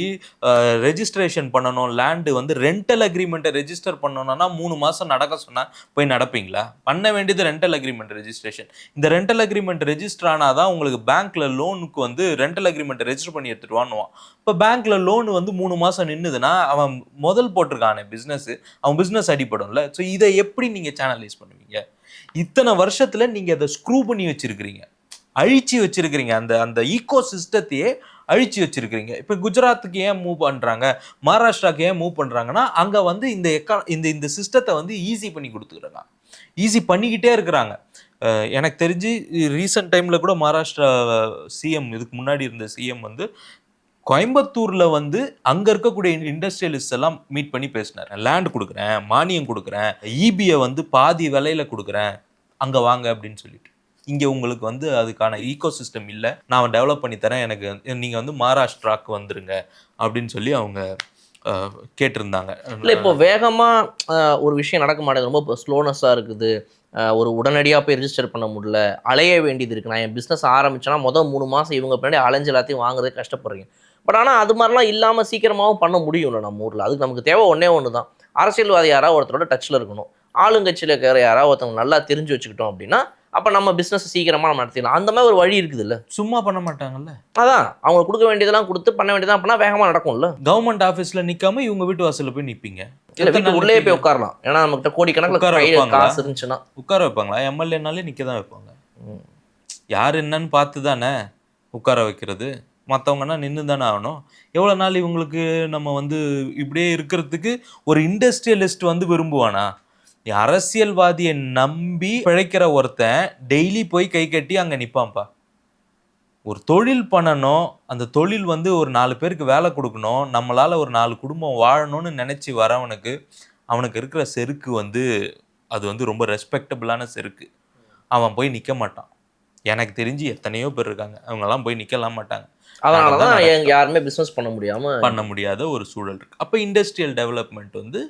ரெஜிஸ்ட்ரேஷன் பண்ணணும், லேண்டு வந்து ரெண்டல் அக்ரிமெண்ட்டை ரெஜிஸ்டர் பண்ணணும்னா 3 மாதம் நடக்க சொன்னால் போய் நடப்பீங்களா? பண்ண வேண்டியது ரெண்டல் அக்ரிமெண்ட் ரெஜிஸ்ட்ரேஷன். இந்த ரெண்டல் அக்ரிமெண்ட் ரெஜிஸ்டர் ஆனால் தான் உங்களுக்கு பேங்க்கில் லோனுக்கு வந்து ரெண்டல் அக்ரிமெண்ட்டை ரெஜிஸ்டர் பண்ணி எடுத்துகிட்டு வாங்குவான். இப்போ பேங்க்கில் லோன் வந்து 3 மாதம் நின்றுதுன்னா அவன் முதல் போட்டிருக்கானே பிஸ்னஸ், அவன் பிஸ்னஸ் அடிப்படும்ல. ஸோ இதை எப்படி நீங்கள் சேனலைஸ் பண்ணுவீங்க? இத்தனை வருஷத்தில் நீங்கள் அதை ஸ்க்ரூ பண்ணி வச்சிருக்கிறீங்க, அழிச்சு வச்சிருக்கிறீங்க, அந்த ஈகோ சிஸ்டத்தையே அழிச்சு வச்சிருக்கிறீங்க. இப்போ குஜராத்துக்கு ஏன் மூவ் பண்ணுறாங்க, மகாராஷ்டிராவுக்கு ஏன் மூவ் பண்ணுறாங்கன்னா அங்கே வந்து இந்த சிஸ்டத்தை வந்து ஈஸி பண்ணி கொடுத்துக்கிறாங்க, ஈஸி பண்ணிக்கிட்டே இருக்கிறாங்க. எனக்கு தெரிஞ்சு ரீசெண்ட் டைமில் கூட மகாராஷ்டிரா சிஎம், இதுக்கு முன்னாடி இருந்த சிஎம் வந்து கோயம்புத்தூர்ல வந்து அங்க இருக்கக்கூடிய இண்டஸ்ட்ரியலிஸ்ட் எல்லாம் மீட் பண்ணி பேசினார். லேண்ட் கொடுக்குறேன், மானியம் கொடுக்குறேன், இபியை வந்து பாதி விலையில கொடுக்குறேன், அங்க வாங்க அப்படின்னு சொல்லிட்டு. இங்க உங்களுக்கு வந்து அதுக்கான ஈகோ சிஸ்டம் இல்லை, நான் டெவலப் பண்ணி தரேன், எனக்கு நீங்க வந்து மகாராஷ்டிராவுக்கு வந்துருங்க அப்படின்னு சொல்லி அவங்க கேட்டிருந்தாங்க. இல்லை, இப்போ வேகமா ஒரு விஷயம் நடக்க மாட்டேங்குது, ரொம்ப ஸ்லோனஸா இருக்குது, ஒரு உடனடியாக போய் ரிஜிஸ்டர் பண்ண முடியல, அலைய வேண்டியது இருக்குது. நான் என் பிஸ்னஸ் ஆரம்பிச்சேன்னா மொதல் 3 மாதம் இவங்க பின்னாடி அலைஞ்சு எல்லாத்தையும் வாங்குறதுக்கு கஷ்டப்படுறீங்க. பட் ஆனால் அது மாதிரிலாம் இல்லாமல் சீக்கிரமாகவும் பண்ண முடியும்ல நம்ம ஊரில். அதுக்கு நமக்கு தேவை ஒன்று தான், அரசியல்வாதி யாராவது ஒருத்தரோட டச்சில் இருக்கணும், ஆளுங்கட்சியில் இருக்கிற யாராவது ஒருத்தவங்க நல்லா தெரிஞ்சு வச்சுக்கிட்டோம் அப்படின்னா அப்போ நம்ம பிஸ்னஸ் சீக்கிரமாக நம்ம நடத்திடலாம். அந்த மாதிரி ஒரு வழி இருக்குது இல்லை? சும்மா பண்ண மாட்டாங்கல்ல. அதான் அவங்களுக்கு கொடுக்க வேண்டியதெல்லாம் கொடுத்து பண்ண வேண்டியதான் பண்ணால் வேகமாக நடக்கும்ல. கவர்மெண்ட் ஆஃபீஸில் நிற்காம இவங்க வீட்டு வாசலில் போய் நிற்பீங்க, இல்லை வீட்டு உள்ளே போய் உட்காரலாம். ஏன்னா நம்மகிட்ட கோடிக்கணக்கில் காசு இருந்துச்சுன்னா உட்கார வைப்பாங்களா? எம்எல்ஏனாலே நிற்க தான் வைப்பாங்க. யார் என்னன்னு பார்த்து தானே உட்கார வைக்கிறது. மற்றவங்கன்னா நின்று தானே ஆகணும். எவ்வளோ நாள் இவங்களுக்கு நம்ம வந்து இப்படியே இருக்கிறதுக்கு ஒரு இண்டஸ்ட்ரியலிஸ்ட் வந்து விரும்புவானா? அரசியல்வாதியை நம்பி பிழைக்கிற ஒருத்தன் டெய்லி போய் கை கட்டி அங்கே நிற்பான்ப்பா. ஒரு தொழில் பண்ணணும், அந்த தொழில் வந்து ஒரு 4 பேருக்கு வேலை கொடுக்கணும், நம்மளால் ஒரு 4 குடும்பம் வாழணும்னு நினச்சி வரவனுக்கு அவனுக்கு இருக்கிற செருக்கு வந்து அது வந்து ரொம்ப ரெஸ்பெக்டபுளான செருக்கு. அவன் போய் நிற்க மாட்டான். எனக்கு தெரிஞ்சு எத்தனையோ பேர் இருக்காங்க, அவங்கெல்லாம் போய் நிற்கலாம் மாட்டாங்க. அதனால தான் யாருமே பிஸ்னஸ் பண்ண முடியாத ஒரு சூழல் இருக்குது. அப்போ இண்டஸ்ட்ரியல் டெவலப்மெண்ட் வந்து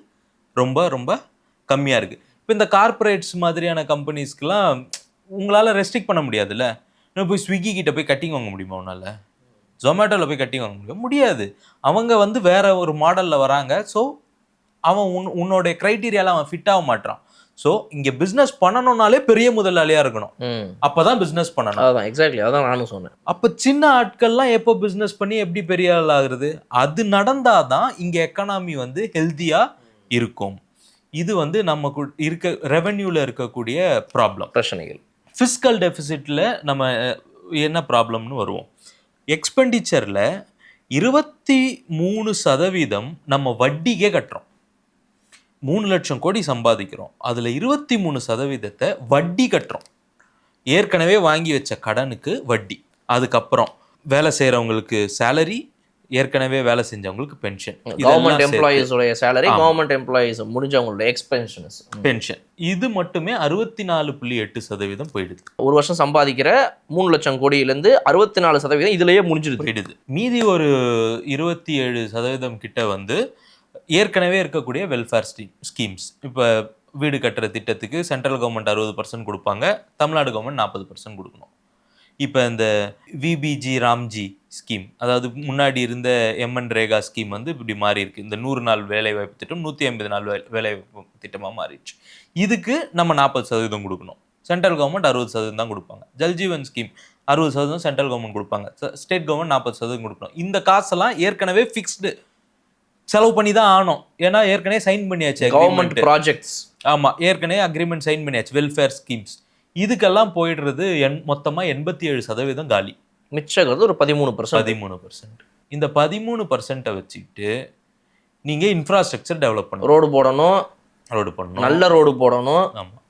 ரொம்ப ரொம்ப கம்மியாக இருக்குது. இப்போ இந்த கார்பரேட்ஸ் மாதிரியான கம்பெனிஸ்க்கெலாம் உங்களால் ரெஸ்ட்ரிக்ட் பண்ண முடியாதுல்ல. இன்னும் போய் ஸ்விக்கி கிட்ட போய் கட்டிங் வாங்க முடியுமா உன்னால்? ஜொமேட்டோவில் போய் கட்டிங் வாங்க முடியாது. அவங்க வந்து வேற ஒரு மாடலில் வராங்க. ஸோ அவன் உன்னோடைய க்ரைட்டீரியாவில் அவன் ஃபிட் ஆக மாட்டான். ஸோ இங்கே பிஸ்னஸ் பண்ணணும்னாலே பெரிய முதலாளியாக இருக்கணும், அப்போ தான் பிஸ்னஸ் பண்ணணும். அதான் எக்ஸாக்ட்லி அதான் நானும் சொன்னேன். அப்போ சின்ன ஆட்கள்லாம் எப்போ பிஸ்னஸ் பண்ணி எப்படி பெரிய ஆள் ஆகுறது? அது நடந்தால் தான் இங்கே எக்கனாமி வந்து ஹெல்த்தியாக இருக்கும். இது வந்து நமக்கு ரெவென்யூவில் இருக்கக்கூடிய ப்ராப்ளம். பிரச்சனைகள். ஃபிஸ்கல் டெபிசிட்டில் நம்ம என்ன ப்ராப்ளம்னு வருவோம். எக்ஸ்பெண்டிச்சரில் 23% நம்ம வட்டிக்கே கட்டுறோம். 3 லட்சம் கோடி சம்பாதிக்கிறோம், அதில் 23% வட்டி கட்டுறோம். ஏற்கனவே வாங்கி வச்ச கடனுக்கு வட்டி, அதுக்கப்புறம் வேலை செய்கிறவங்களுக்கு சேலரி, ஏற்கனவே வேலை செஞ்சவங்களுக்கு பென்ஷன், கவர்மெண்ட் எம்ப்ளாயீஸோடைய சேலரி, கவர்மெண்ட் எம்ப்ளாயீஸ் முடிஞ்சவங்களோட எக்ஸ்பென்ஷன்ஸ், பென்ஷன், இது மட்டுமே 64.8% போயிடுது. ஒரு வருஷம் சம்பாதிக்கிற 3 லட்சம் கோடியிலேருந்து 64% இதுலயே போயிடுது. மீதி ஒரு 27% கிட்ட வந்து ஏற்கனவே இருக்கக்கூடிய வெல்ஃபேர் ஸ்கீம்ஸ். இப்போ வீடு கட்டுற திட்டத்துக்கு சென்ட்ரல் கவர்மெண்ட் 60% கொடுப்பாங்க, தமிழ்நாடு கவர்மெண்ட் 40% கொடுக்கணும். இப்போ இந்த விபிஜி ராம்ஜி ஸ்கீம், அதாவது முன்னாடி இருந்த எம்என் ரேகா ஸ்கீம் வந்து இப்படி மாறி இருக்கு. இந்த 100 நாள் வேலைவாய்ப்பு திட்டம் 150 நாள் வேலைவாய்ப்பு திட்டமாக மாறிடுச்சு. இதுக்கு நம்ம 40% கொடுக்கணும், சென்ட்ரல் கவர்மெண்ட் 60% தான் கொடுப்பாங்க. ஜல்ஜீவன் ஸ்கீம் 60% சென்ட்ரல் கவர்மெண்ட் கொடுப்பாங்க, ஸ்டேட் கவர்மெண்ட் 40% கொடுக்கணும். இந்த காசெல்லாம் ஏற்கனவே ஃபிக்ஸ்டு செலவு பண்ணி தான் ஆனோம், ஏன்னா ஏற்கனவே சைன் பண்ணியாச்சு கவர்மெண்ட் ப்ராஜெக்ட்ஸ். ஆமாம், ஏற்கனவே அக்ரிமெண்ட் சைன் பண்ணியாச்சு. வெல்ஃபேர் ஸ்கீம்ஸ் இதுக்கெல்லாம் போயிடுறது மொத்தமாக 87% காலி. மிச்சங்கிறது ஒரு 13%. இந்த 13% வச்சுக்கிட்டு நீங்கள் இன்ஃப்ராஸ்ட்ரக்சர் டெவலப் பண்ணணும். ரோடு போடணும், நல்ல ரோடு போடணும். ஆமாம்,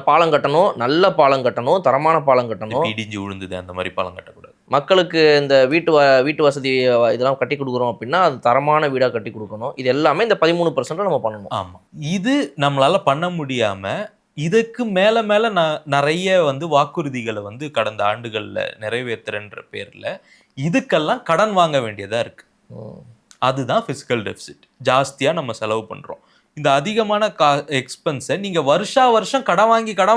பாலம் கட்டணும், நல்ல பாலம் கட்டணும், தரமான பாலம் கட்டணும். இடிஞ்சு விழுந்தது அந்த மாதிரி பாலம் கட்டக்கூடாது. மக்களுக்கு இந்த வீட்டு வசதி இதெல்லாம் கட்டி கொடுக்குறோம் அப்படின்னா அது தரமான வீடாக கட்டி கொடுக்கணும். இது எல்லாமே இந்த 13% நம்ம பண்ணணும். ஆமாம், இது நம்மளால் பண்ண முடியாமல் இதுக்கு மேலே மேலே நிறைய வந்து வாக்குறுதிகளை வந்து கடந்த ஆண்டுகளில் நிறைவேற்றுறன்ற பேரில் இதுக்கெல்லாம் கடன் வாங்க வேண்டியதாக இருக்குது. அதுதான் ஃபிஸ்கல் டெபிசிட். ஜாஸ்தியாக நம்ம செலவு பண்ணுறோம். இந்த அதிகமான எக்ஸ்பென்ஸை நீங்கள் வருஷம் கடன்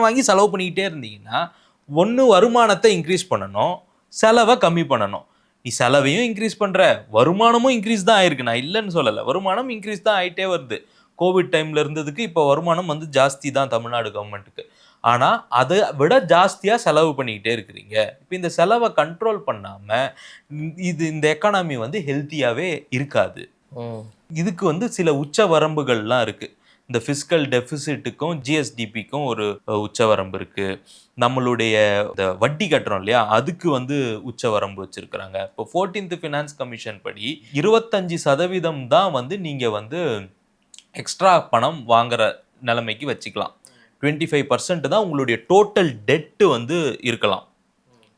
வாங்கி செலவு பண்ணிக்கிட்டே இருந்தீங்கன்னா, ஒன்று வருமானத்தை இன்க்ரீஸ் பண்ணணும், செலவை கம்மி பண்ணணும். நீ செலவையும் இன்க்ரீஸ் பண்ணுற, வருமானமும் இன்க்ரீஸ் தான் ஆயிருக்கு, நான் இல்லைன்னு சொல்லலை. வருமானம் இன்க்ரீஸ் தான் ஆகிட்டே வருது. கோவிட் டைமில் இருந்ததுக்கு இப்போ வருமானம் வந்து ஜாஸ்தி தான் தமிழ்நாடு கவர்மெண்ட்டுக்கு. ஆனால் அதை விட ஜாஸ்தியாக செலவு பண்ணிக்கிட்டே இருக்கிறீங்க. இப்போ இந்த செலவை கண்ட்ரோல் பண்ணாமல் இந்த எக்கானமி வந்து ஹெல்த்தியாகவே இருக்காது. இதுக்கு வந்து சில உச்ச வரம்புகள்லாம் இருக்குது. இந்த ஃபிஸ்கல் டெபிசிட்டுக்கும் ஜிஎஸ்டிபிக்கும் ஒரு உச்ச வரம்பு இருக்குது. நம்மளுடைய இந்த வட்டி கட்டுறோம் இல்லையா, அதுக்கு வந்து உச்ச வரம்பு வச்சுருக்குறாங்க. இப்போ 14th ஃபினான்ஸ் கமிஷன் படி 25% தான் வந்து நீங்கள் வந்து எக்ஸ்ட்ரா பணம் வாங்குற நிலைமைக்கு வச்சுக்கலாம். 25% தான் உங்களுடைய டோட்டல் டெட்டு வந்து இருக்கலாம்,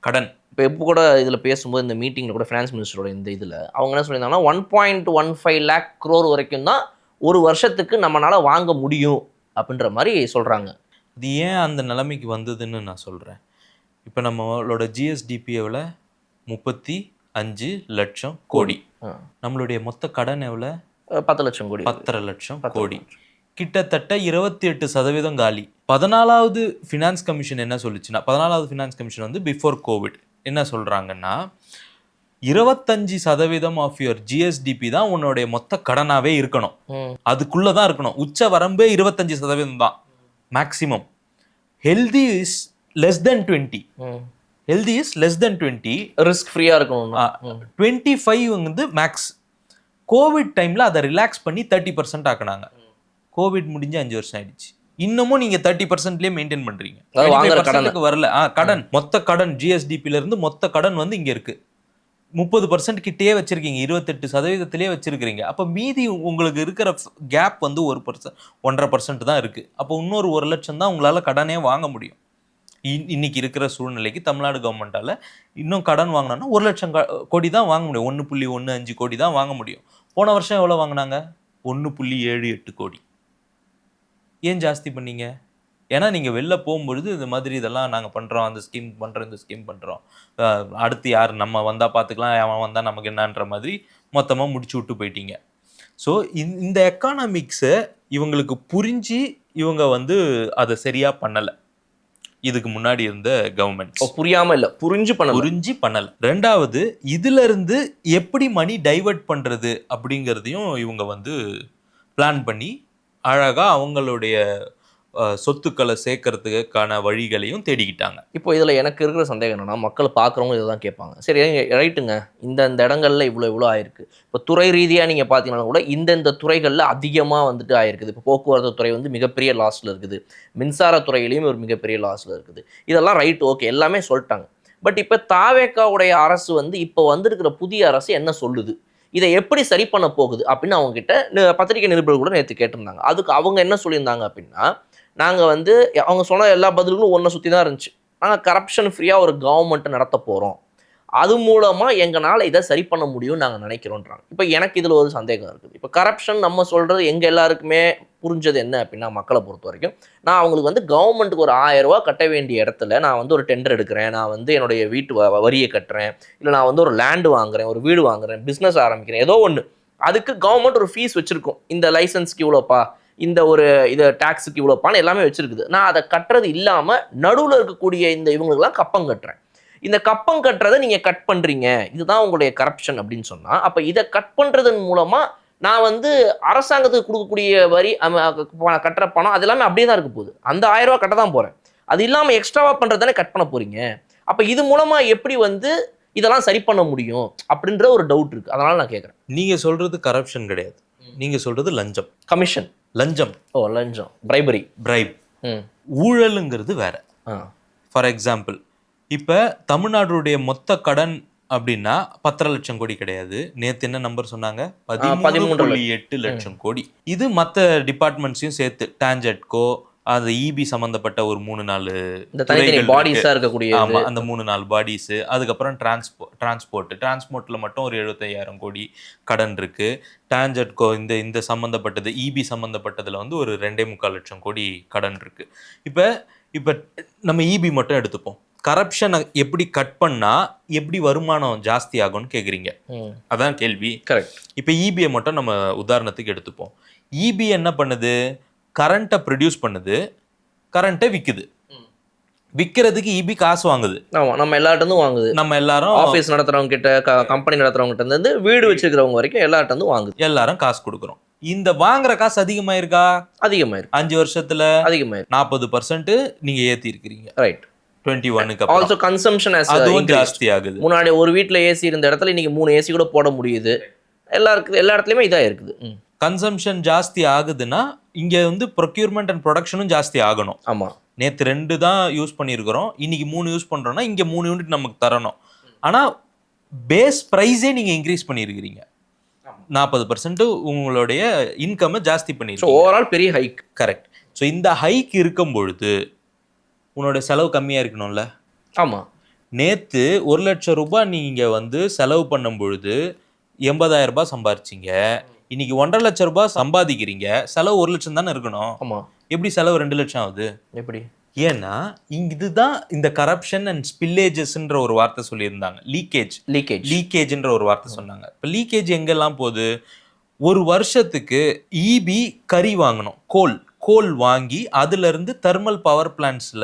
கடன். இப்போ கூட இதில் பேசும்போது இந்த மீட்டிங்கில் கூட ஃபினான்ஸ் மினிஸ்டரோட இந்த இதில் அவங்க என்ன சொல்லியிருந்தாங்கன்னா 1.15 lakh crore வரைக்கும் தான் ஒரு வருஷத்துக்கு நம்மளால் வாங்க முடியும் அப்படின்ற மாதிரி சொல்கிறாங்க. இது ஏன் அந்த நிலைமைக்கு வந்ததுன்னு நான் சொல்கிறேன். இப்போ நம்மளோட ஜிஎஸ்டிபி எவ்வளோ? 35 லட்சம் கோடி. நம்மளுடைய மொத்த கடன் எவ்வளோ? 10 லட்சம் கோடி. 10.5 லட்சம் கோடி. கிட்டத்தட்ட 28% காலி. 14வது ஃபினான்ஸ் கமிஷன் என்ன சொல்லுச்சுன்னா, 14வது ஃபினான்ஸ் கமிஷன் வந்து பிஃபோர் கோவிட் என்ன சொல்கிறாங்கன்னா, 25% ஆஃப் யுவர் ஜிஎஸ்டிபி தான் உன்னுடைய மொத்த கடனாகவே இருக்கணும், அதுக்குள்ளே தான் இருக்கணும். உச்ச வரம்பே 25% தான் maximum. Healthy is less than 20. Healthy is less than 20. Risk ஃப்ரீயாக இருக்கணும். 25 வந்து மேக்ஸ். கோவிட் டைமில் அதை ரிலாக்ஸ் பண்ணி 30% ஆக்கினாங்க. கோவிட் முடிஞ்சு 5 வருஷம் ஆயிடுச்சு, இன்னமும் நீங்கள் 30%லேயே மெயின்டைன் பண்ணுறீங்க. வரல கடன், மொத்த கடன் ஜிஎஸ்டிபில இருந்து மொத்த கடன் வந்து இங்கே இருக்குது 30% கிட்டேயே வச்சிருக்கீங்க, 28%லேயே வச்சிருக்கிறீங்க. அப்போ மீதி உங்களுக்கு இருக்கிற கேப் வந்து 1.5% தான் இருக்குது. அப்போ இன்னொரு 1 லட்சம் தான் உங்களால் கடனே வாங்க முடியும். இன்னைக்கு இருக்கிற சூழ்நிலைக்கு தமிழ்நாடு கவர்மெண்ட்டால் இன்னும் கடன் வாங்கினோன்னா 1 லட்சம் கோடி தான் வாங்க முடியும், 1.15 கோடி தான் வாங்க முடியும். போன வருஷம் எவ்வளோ வாங்கினாங்க? 1.78 கோடி. ஏன் ஜாஸ்தி பண்ணீங்க? ஏன்னா நீங்கள் வெளில போகும்பொழுது இந்த மாதிரி இதெல்லாம் நாங்கள் பண்ணுறோம், அந்த ஸ்கீம் பண்ணுறோம், இந்த ஸ்கீம் பண்ணுறோம், அடுத்து யார் நம்ம வந்தால் பார்த்துக்கலாம், அவன் வந்தால் நமக்கு என்னன்ற மாதிரி மொத்தமாக முடிச்சு விட்டு போயிட்டீங்க. ஸோ இந்த எக்கானாமிக்ஸை இவங்களுக்கு புரிஞ்சு இவங்க வந்து அதை சரியாக பண்ணலை. இதுக்கு முன்னாடி இருந்த கவர்மெண்ட் புரியாமல் இல்லை, புரிஞ்சு பண்ணலை. ரெண்டாவது, இதுல இருந்து எப்படி மணி டைவர்ட் பண்ணுறது அப்படிங்கிறதையும் இவங்க வந்து பிளான் பண்ணி அழகாக அவங்களுடைய சொத்துக்களை சேர்க்கறதுக்கான வழிகளையும் தேடிக்கிட்டாங்க. இப்போ இதில் எனக்கு இருக்கிற சந்தேகம் என்னன்னா, மக்கள் பார்க்குறவங்க இதை தான் கேட்பாங்க. சரி ரைட்டுங்க, இந்த இடங்கள்ல இவ்வளோ ஆயிருக்கு. இப்போ துறை ரீதியாக நீங்கள் பார்த்தீங்கன்னா கூட இந்த துறைகளில் அதிகமாக வந்துட்டு ஆயிருக்குது. இப்போ போக்குவரத்து துறை வந்து மிகப்பெரிய லாஸில் இருக்குது, மின்சாரத்துறையிலையும் ஒரு மிகப்பெரிய லாஸில் இருக்குது. இதெல்லாம் ரைட், ஓகே, எல்லாமே சொல்லிட்டாங்க. பட் இப்போ தாவேக்காவுடைய அரசு வந்து இப்போ வந்திருக்கிற புதிய அரசு என்ன சொல்லுது, இதை எப்படி சரி பண்ண போகுது அப்படின்னு அவங்க கிட்ட பத்திரிகை நிருபர்கள் கூட நேற்று கேட்டிருந்தாங்க. அதுக்கு அவங்க என்ன சொல்லியிருந்தாங்க அப்படின்னா, நாங்கள் வந்து அவங்க சொன்ன எல்லா பதில்களும் ஒன்றை சுற்றி தான் இருந்துச்சு. நாங்கள் கரப்ஷன் ஃப்ரீயாக ஒரு கவர்மெண்ட்டை நடத்த போகிறோம், அது மூலமாக எங்களால் இதை சரி பண்ண முடியும்னு நாங்கள் நினைக்கிறோன்றாங்க. இப்போ எனக்கு இதில் ஒரு சந்தேகம் இருக்குது. இப்போ கரப்ஷன் நம்ம சொல்கிறது எங்கள் எல்லாருக்குமே புரிஞ்சது என்ன அப்படின்னா, மக்களை பொறுத்த வரைக்கும் நான் அவங்களுக்கு வந்து கவர்மெண்ட்டுக்கு ஒரு 1000 ரூபா கட்ட வேண்டிய இடத்துல நான் வந்து ஒரு டெண்டர் எடுக்கிறேன், நான் வந்து என்னுடைய வீட்டு வரியை கட்டுறேன், இல்லை நான் வந்து ஒரு லேண்டு வாங்குறேன், ஒரு வீடு வாங்குறேன், பிஸ்னஸ் ஆரம்பிக்கிறேன், ஏதோ ஒன்று, அதுக்கு கவர்மெண்ட் ஒரு ஃபீஸ் வச்சுருக்கும். இந்த லைசன்ஸ்க்கு இவ்வளோப்பா, இந்த ஒரு இதை டேக்ஸுக்கு இவ்வளோப்பான்னு எல்லாமே வச்சுருக்குது. நான் அதை கட்டுறது இல்லாமல் நடுவில் இருக்கக்கூடிய இந்த இவங்களுக்கெல்லாம் கப்பம் கட்டுறேன். இந்த கப்பம் கட்டுறதை நீங்கள் கட் பண்ணுறீங்க, இதுதான் உங்களுடைய கரப்ஷன் அப்படின்னு சொன்னால், அப்போ இதை கட் பண்ணுறதன் மூலமாக நான் வந்து அரசாங்கத்துக்கு கொடுக்கக்கூடிய வரி கட்டுற பணம் அது எல்லாமே அப்படியே தான் இருக்க போகுது. அந்த 1000 ரூபா கட்ட தான் போகிறேன், அது இல்லாமல் எக்ஸ்ட்ராவாக பண்ணுறது தானே கட் பண்ண போகிறீங்க. அப்போ இது மூலமாக எப்படி வந்து இதெல்லாம் சரி பண்ண முடியும் அப்படின்ற ஒரு டவுட் இருக்குது. அதனால் நான் கேட்குறேன். நீங்கள் சொல்கிறது கரப்ஷன் கிடையாது, நீங்கள் சொல்கிறது லஞ்சம். கமிஷன், லஞ்சம், லஞ்சம், பிரைபரி, பிரைப். ஊழலுங்கிறது வேற. ஃபார் எக்ஸாம்பிள், இப்போ தமிழ்நாடுடைய மொத்த கடன் அப்படின்னா 10 லட்சம் கோடி கிடையாது. நேற்று என்ன நம்பர் சொன்னாங்க, 13.8 லட்சம் கோடி. இது மற்ற டிபார்ட்மெண்ட்ஸையும் சேர்த்து டான்ஜெட்கோ, அந்த இபி சம்பந்தப்பட்ட ஒரு 3-4 பாடிஸாக இருக்கக்கூடிய, ஆமாம், அந்த 3-4 பாடிஸு, அதுக்கப்புறம் டிரான்ஸ்போர்ட்டில் மட்டும் ஒரு 75,000 கோடி கடன் இருக்கு. டான்ஜெட்கோ இந்த சம்மந்தப்பட்டது, இபி சம்மந்தப்பட்டதில் வந்து ஒரு 2.25 லட்சம் கோடி கடன் இருக்கு. இப்போ நம்ம இபி மட்டும் எடுத்துப்போம். கரப்ஷனை எப்படி கட் பண்ணா எப்படி வருமானம் ஜாஸ்தி ஆகும்னு கேட்குறீங்க, அதான் கேள்வி. கரெக்ட். இப்போ இபியை மட்டும் நம்ம உதாரணத்துக்கு எடுத்துப்போம். இபி என்ன பண்ணுது, கரண்ட்டை ப்ரொடியூஸ் பண்ணுது, கரண்ட்டை விற்குது. விற்கிறதுக்கு இபி காசு வாங்குது. ஆமாம், நம்ம எல்லார்ட்டும் வாங்குது. நம்ம எல்லாரும் ஆஃபீஸ் நடத்துறவங்க கிட்ட, கம்பெனி நடத்துறவங்க கிட்ட இருந்து வீடு வச்சிருக்கிறவங்க வரைக்கும் எல்லார்ட்டும் வாங்குது. எல்லாரும் காசு கொடுக்குறோம். இந்த வாங்குற காசு அதிகமாயிருக்கா? அதிகமாயிருக்கு. 5 வருஷத்துல அதிகமாயிருக்கு. 40% நீங்க ஏத்தி இருக்கிறீங்க. ரைட். 21க்கு ஆல்சோ கன்சம்ஷன் அதுவும் ஜாஸ்தி ஆகுது. முன்னாடி ஒரு வீட்டில் ஏசி இருந்த இடத்துல இன்னைக்கு 3 ஏசி கூட போட முடியுது. எல்லா இடத்துலையுமே இதாக இருக்குது. கன்சம்ஷன் ஜாஸ்தி ஆகுதுன்னா இங்க வந்து ப்ரொக்யூர்மெண்ட் அண்ட் ப்ரொடக்ஷனும் ஜாஸ்தி ஆகணும். ஆமா, நேற்று 2 தான் யூஸ் பண்ணியிருக்கிறோம், இன்னைக்கு 3 யூஸ் பண்றோம்னா இங்க 3 யூனிட் நமக்கு தரணும். ஆனா பேஸ் ப்ரைஸே நீங்க இன்க்ரீஸ் பண்ணியிருக்கிறீங்க. 40% உங்களுடைய இன்கம் ஜாஸ்தி பண்ணிருக்கீங்க. ஓவரால் பெரிய ஹைக். கரெக்ட். ஸோ இந்த ஹைக் இருக்கும் பொழுது உன்னோட செலவு கம்மியாக இருக்கணும்ல. ஆமாம். நேற்று 1 லட்சம் ரூபாய் நீங்கள் வந்து செலவு பண்ணும் பொழுது 80,000 ரூபாய் சம்பாரிச்சிங்க. இன்னைக்கு 1.5 லட்சம் ரூபாய் சம்பாதிக்கிறீங்க, செலவு 1 லட்சம் தானே இருக்கணும். ஆமாம். எப்படி செலவு 2 லட்சம் ஆகுது? எப்படி? ஏன்னா இதுதான் இந்த கரப்ஷன் அண்ட் ஸ்பில்லேஜஸ்ன்ற ஒரு வார்த்தை சொல்லியிருந்தாங்க. லீக்கேஜ்ன்ற ஒரு வார்த்தை சொன்னாங்க. இப்போ லீக்கேஜ் எங்கெல்லாம் போகுது? ஒரு வருஷத்துக்கு இபி கறி வாங்கணும், கோல் வாங்கி அதிலிருந்து தெர்மல் பவர் பிளான்ட்ஸில்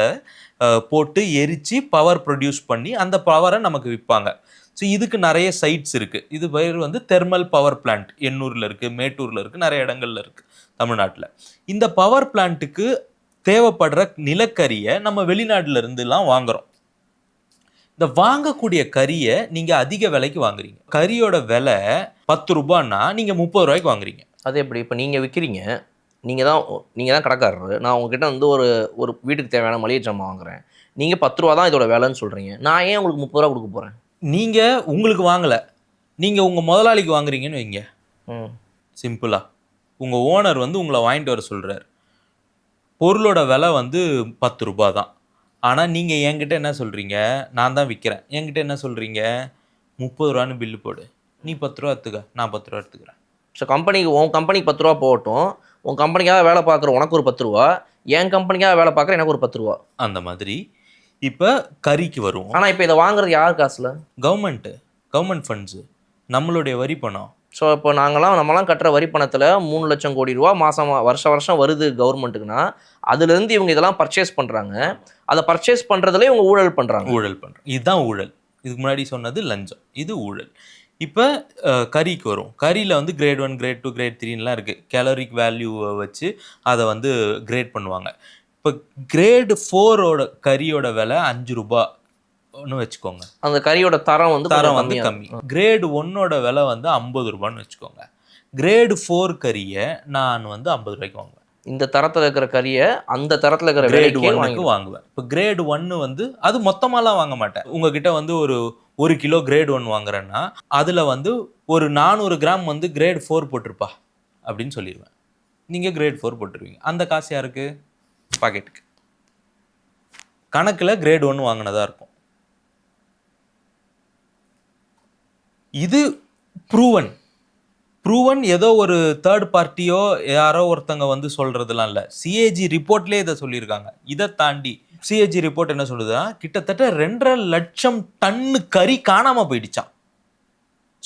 போட்டு எரித்து பவர் ப்ரொடியூஸ் பண்ணி அந்த பவரை நமக்கு விற்பாங்க. ஸோ இதுக்கு நிறைய சைட்ஸ் இருக்குது. இது பேர் வந்து தெர்மல் பவர் பிளான்ட். எண்ணூரில் இருக்குது, மேட்டூரில் இருக்குது, நிறைய இடங்கள்ல இருக்குது தமிழ்நாட்டில். இந்த பவர் பிளான்ட்டுக்கு தேவைப்படுற நிலக்கரியை நம்ம வெளிநாட்டுல இருந்துலாம் வாங்குறோம். இந்த வாங்கக்கூடிய கரியை நீங்க அதிக விலைக்கு வாங்குறீங்க. கரியோட விலை 10 ரூபான்னா நீங்க 30 ரூபாய்க்கு வாங்குறீங்க. அது எப்படி? இப்போ நீங்க விற்கிறீங்க, நீங்கள் தான் கடைக்காரரு, நான் உங்ககிட்ட வந்து ஒரு வீட்டுக்கு தேவையான மளிகை ஜாமான் வாங்குறேன், நீங்கள் 10 ரூபா தான் இதோட விலைன்னு சொல்கிறீங்க, நான் ஏன் உங்களுக்கு 30 ரூபா கொடுக்க போகிறேன்? நீங்கள் உங்களுக்கு வாங்கலை, நீங்கள் உங்கள் முதலாளிக்கு வாங்குறீங்கன்னு வைங்க. சிம்பிளாக உங்கள் ஓனர் வந்து உங்களை வாங்கிட்டு வர சொல்கிறார். பொருளோட விலை வந்து 10 ரூபா தான். ஆனால் நீங்கள் என்கிட்ட என்ன சொல்கிறீங்க, நான் தான் விற்கிறேன், என்கிட்ட என்ன சொல்கிறீங்க, 30 ரூபான்னு பில்லு போடு, நீ 10 ரூபா எடுத்துக்க, நான் 10 ரூபா எடுத்துக்கிறேன். ஸோ உன் கம்பெனிக்கு 10 ரூபா போகட்டும், உன் கம்பெனிக்காக வேலை பார்க்குற உனக்கு ஒரு 10 ரூபா, என் கம்பெனிக்காக வேலை பார்க்குற எனக்கு ஒரு 10 ரூபா. அந்த மாதிரி இப்போ கறிக்கு வருவோம். ஆனால் இப்போ இதை வாங்குறது யார் காசுல? கவர்மெண்ட் ஃபண்ட்ஸு, நம்மளுடைய வரி பணம். ஸோ இப்போ நம்மலாம் கட்டுற வரி பணத்தில் 3 லட்சம் கோடி ரூபா வருஷம் வருது கவர்மெண்ட்டுக்குன்னா, அதுலேருந்து இவங்க இதெல்லாம் பர்ச்சேஸ் பண்ணுறாங்க. அதை பர்ச்சேஸ் பண்ணுறதுல இவங்க ஊழல் பண்ணுறாங்க. இதுதான் ஊழல். இதுக்கு முன்னாடி சொன்னது லஞ்சம், இது ஊழல். இப்போ கறிக்கு வரும். கறியில் வந்து கிரேட் 1, கிரேட் 2, கிரேட் 3லாம் இருக்குது. கேலரிக் வேல்யூவை வச்சு அதை வந்து கிரேட் பண்ணுவாங்க. இப்போ கிரேடு 4 கறியோட விலை 5 ரூபான்னு வச்சுக்கோங்க. அந்த கறியோட தரம் வந்து தரம் கொஞ்சம் வந்து கம்மியா கம்மி. கிரேடு 1 விலை வந்து 50 ரூபான்னு வச்சுக்கோங்க. கிரேடு 4 கறியை நான் வந்து 50 ரூபாய்க்கு வாங்குவேன். இந்த தரத்துல இருக்கிற கறியை அந்த தரத்துல இருக்கிற கிரேடு விலைக்கே 1க்கு வாங்குவேன். இப்போ கிரேடு 1 வந்து அது மொத்தமாலாம் வாங்க மாட்டேன். உங்ககிட்ட வந்து ஒரு கிலோ கிரேடு 1 வாங்குறேன்னா அதில் வந்து ஒரு 400 கிராம் வந்து கிரேடு 4 போட்டிருப்பா அப்படின்னு சொல்லிடுவேன். நீங்கள் கிரேட் 4 போட்டுருவீங்க. அந்த காசு யாருக்கு? பாக்கெட்டுக்கு. கணக்கில் கிரேட் 1 வாங்கினதா இருக்கும். இது ப்ரூவன் ஏதோ ஒரு தேர்ட் பார்ட்டியோ யாரோ ஒருத்தங்க வந்து சொல்றதுலாம் இல்லை. சிஏஜி ரிப்போர்ட்லேயே இதை சொல்லியிருக்காங்க. இதை தாண்டி சிஏஜி ரிப்போர்ட் என்ன சொல்லுதுன்னா கிட்டத்தட்ட 2.5 லட்சம் டன்னு கறி காணாமல் போயிடுச்சான்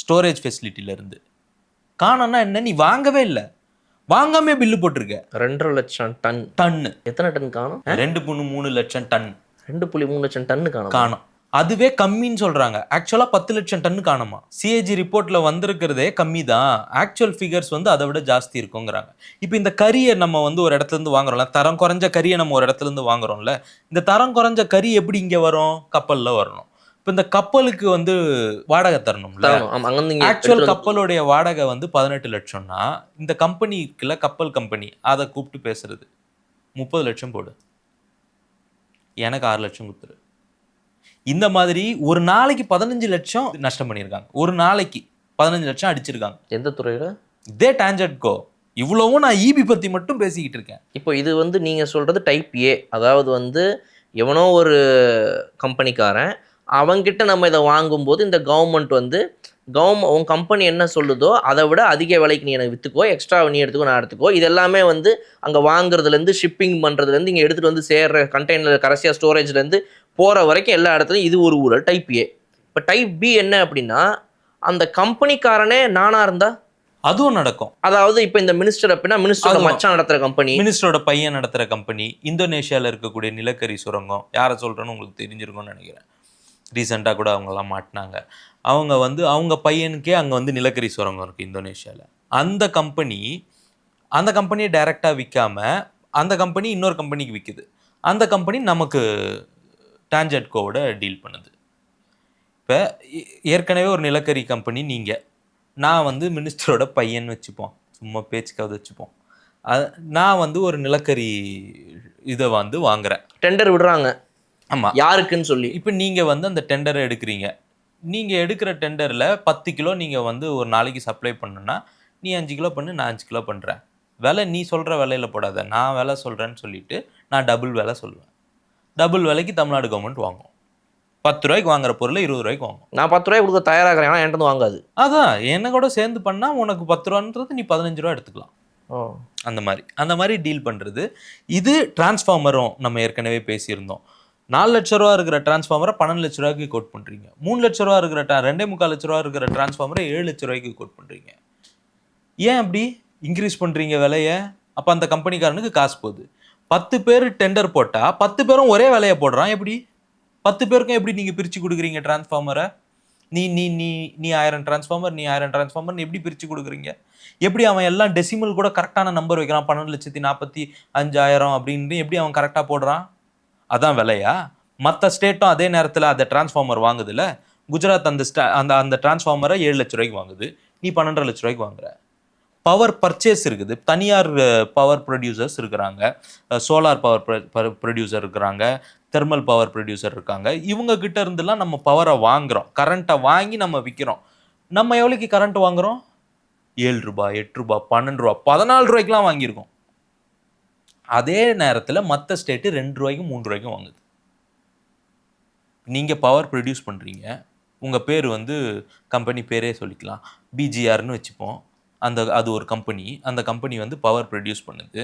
ஸ்டோரேஜ் ஃபெசிலிட்டியிலேருந்து. காணோன்னா என்ன? நீ வாங்கவே இல்லை, வாங்காமே பில்லு போட்டிருக்க. 2.5 லட்சம் டன்னு. எத்தனை டன் காணும்? 2.3 லட்சம் டன். 2.3 லட்சம் டன்னு காணும். அதுவே கம்மின்னு சொல்றாங்க. ஆக்சுவலா 10 லட்சம் டன்னு காணுமா. சிஏஜி ரிப்போர்ட்ல வந்திருக்கிறதே கம்மி தான். ஆக்சுவல் ஃபிகர்ஸ் வந்து அதை விட ஜாஸ்தி இருக்குங்கிறாங்க. இப்போ இந்த கறியை நம்ம வந்து ஒரு இடத்துல இருந்து வாங்குறோம்ல, தரம் குறைஞ்ச கறியை நம்ம ஒரு இடத்துல இருந்து வாங்குறோம்ல, இந்த தரம் குறைஞ்ச கறி எப்படி இங்க வரும்? கப்பல்ல வரணும். இப்போ இந்த கப்பலுக்கு வந்து வாடகை தரணும்ல. ஆக்சுவல் கப்பலுடைய வாடகை வந்து 18 லட்சம்னா இந்த கம்பெனி இருக்குல்ல, கப்பல் கம்பெனி, அதை கூப்பிட்டு பேசுறது 30 லட்சம் போடு, எனக்கு 6 லட்சம் கொடுத்துரு. இந்த மாதிரி ஒரு நாளைக்கு 15 லட்சம் நஷ்டம் பண்ணியிருக்காங்க. ஒரு நாளைக்கு 15 லட்சம் அடிச்சிருக்காங்க. எந்த துறையில? இதே டான்ஜெட்கோ. இவ்வளவும் நான் ஈபி பத்தி மட்டும் பேசிக்கிட்டு இருக்கேன். இப்போ இது வந்து நீங்க சொல்றது டைப் ஏ, அதாவது வந்து எவனோ ஒரு கம்பெனிக்காரன் அவங்கிட்ட நம்ம இதை வாங்கும்போது இந்த கவர்மெண்ட் வந்து உன் கம்பெனி என்ன சொல்லுதோ அதை விட அதிக விலைக்கு நீ எனக்கு விற்றுக்கோ, எக்ஸ்ட்ரா நீ எடுத்துக்கோ, நான் எடுத்துக்கோ. இது எல்லாமே வந்து அங்கே வாங்குறதுலேருந்து ஷிப்பிங் பண்ணுறதுலேருந்து இங்கே எடுத்துகிட்டு வந்து சேர்ற கண்டெய்னர் கடைசியாக ஸ்டோரேஜ்லேருந்து போகிற வரைக்கும் எல்லா இடத்துலையும் இது ஒரு ஊழல் டைப் ஏ. இப்போ டைப் பி என்ன அப்படின்னா, அந்த கம்பெனிக்காரனே நானாக இருந்தா அதுவும் நடக்கும். அதாவது இப்போ இந்த மினிஸ்டர் அப்படின்னா மினிஸ்டரோட மச்சான் நடத்துகிற கம்பெனி, மினிஸ்டரோட பையன் நடத்துகிற கம்பெனி, இந்தோனேஷியாவில் இருக்கக்கூடிய நிலக்கரி சுரங்கம், யாரை சொல்கிறேன்னு உங்களுக்கு தெரிஞ்சிருக்கும்னு நினைக்கிறேன். ரீசெண்டாக கூட அவங்கெல்லாம் மாட்டினாங்க. அவங்க வந்து அவங்க பையனுக்கே அங்கே வந்து நிலக்கரி சுரங்கம் இருக்குது இந்தோனேஷியாவில். அந்த கம்பெனியை டைரெக்டாக விற்காமல் அந்த கம்பெனி இன்னொரு கம்பெனிக்கு விற்குது. அந்த கம்பெனி நமக்கு டான்ஜெட்கோவோட டீல் பண்ணுது. இப்போ ஏற்கனவே ஒரு நிலக்கரி கம்பெனி நீங்கள், நான் வந்து மினிஸ்டரோட பையன் வச்சுப்போம், சும்மா பேச்சுக்காவது வச்சுப்போம். நான் வந்து ஒரு நிலக்கரி இதை வந்து வாங்குறேன், டெண்டர் விடுறாங்க. ஆமாம், யாருக்குன்னு சொல்லி. இப்போ நீங்கள் வந்து அந்த டெண்டரை எடுக்கிறீங்க. நீங்கள் எடுக்கிற டெண்டரில் 10 கிலோ நீங்கள் வந்து ஒரு நாளைக்கு சப்ளை பண்ணுன்னா நீ 5 கிலோ பண்ணு, நான் 5 கிலோ பண்ணுறேன். விலை நீ சொல்கிற விலையில் போடாத, நான் விலை சொல்கிறேன்னு சொல்லிவிட்டு நான் டபுள் விலை சொல்லுவேன். டபுள் விலைக்கு தமிழ்நாடு கவர்மெண்ட் வாங்கும். 10 ரூபாய்க்கு வாங்குற பொருளை 20 ரூபாய்க்கு வாங்கும். நான் 10 ரூபாய்க்கு கொடுக்க தயாராகிறேன், ஆனால் என்கிட்ட வாங்காது. அதான் என்ன கூட சேர்ந்து பண்ணால் உனக்கு 10 ரூபான்றது நீ 15 ரூபா எடுத்துக்கலாம். அந்த மாதிரி டீல் பண்ணுறது. இது டிரான்ஸ்ஃபார்மரும் நம்ம ஏற்கனவே பேசியிருந்தோம். 4 லட்ச ரூபா இருக்கிற டிரான்ஸ்ஃபார்மரை 12 லட்ச ரூபாய்க்கு கோட் பண்ணுறீங்க. 3 லட்ச ரூபா இருக்கிற 2.25 லட்ச ரூபா இருக்கிற டிரான்ஸ்ஃபார்மரை 7 லட்ச ரூபாய்க்கு கோட் பண்ணுறீங்க. ஏன் அப்படி இன்க்ரீஸ் பண்ணுறீங்க விலையை? அப்போ அந்த கம்பெனிக்காரனுக்கு காசு போகுது. 10 பேர் டெண்டர் போட்டால் 10 பேரும் ஒரே விலையை போடுறான். எப்படி 10 பேருக்கும் எப்படி நீங்கள் பிரித்து கொடுக்குறீங்க டிரான்ஸ்ஃபார்மரை? நீ நீ நீ நீ 1000 டிரான்ஸ்ஃபார்மர், நீ 1000 டிரான்ஸ்ஃபார்மர் எப்படி பிரித்து கொடுக்குறீங்க? எப்படி அவன் எல்லாம் டெசிமல் கூட கரெக்டான நம்பர் வைக்கிறான்? 12,45,000 அப்படின்னு எப்படி அவன் கரெக்டாக போடுறான்? அதான் விலையா? மற்ற ஸ்டேட்டும் அதே நேரத்தில் அந்த டிரான்ஸ்ஃபார்மர் வாங்குதுல்ல. குஜராத் அந்த டிரான்ஸ்ஃபார்மரை 7 லட்ச ரூபாய்க்கு வாங்குது, நீ 12.5 லட்ச ரூபாய்க்கு வாங்குற. பவர் பர்ச்சேஸ் இருக்குது. தனியார் பவர் ப்ரொடியூசர்ஸ் இருக்கிறாங்க, சோலார் பவர் ப்ரொடியூசர் இருக்கிறாங்க, தெர்மல் பவர் ப்ரொடியூசர் இருக்காங்க. இவங்க கிட்ட இருந்துலாம் நம்ம பவரை வாங்குகிறோம், கரண்ட்டை வாங்கி நம்ம விற்கிறோம். நம்ம எவ்வளோக்கு கரண்ட் வாங்குகிறோம்? 7 ரூபாய், 8 ரூபாய், 12 ரூபா, 14 ரூபாய்க்குலாம் வாங்கியிருக்கோம். அதே நேரத்தில் மற்ற ஸ்டேட்டு 2 ரூபாய்க்கும் 3 ரூபாய்க்கும் வாங்குது. நீங்கள் பவர் ப்ரொடியூஸ் பண்ணுறீங்க, உங்கள் பேர் வந்து கம்பெனி பேரே சொல்லிக்கலாம், பிஜிஆர்னு வச்சுப்போம். அது ஒரு கம்பெனி. அந்த கம்பெனி வந்து பவர் ப்ரொடியூஸ் பண்ணுது.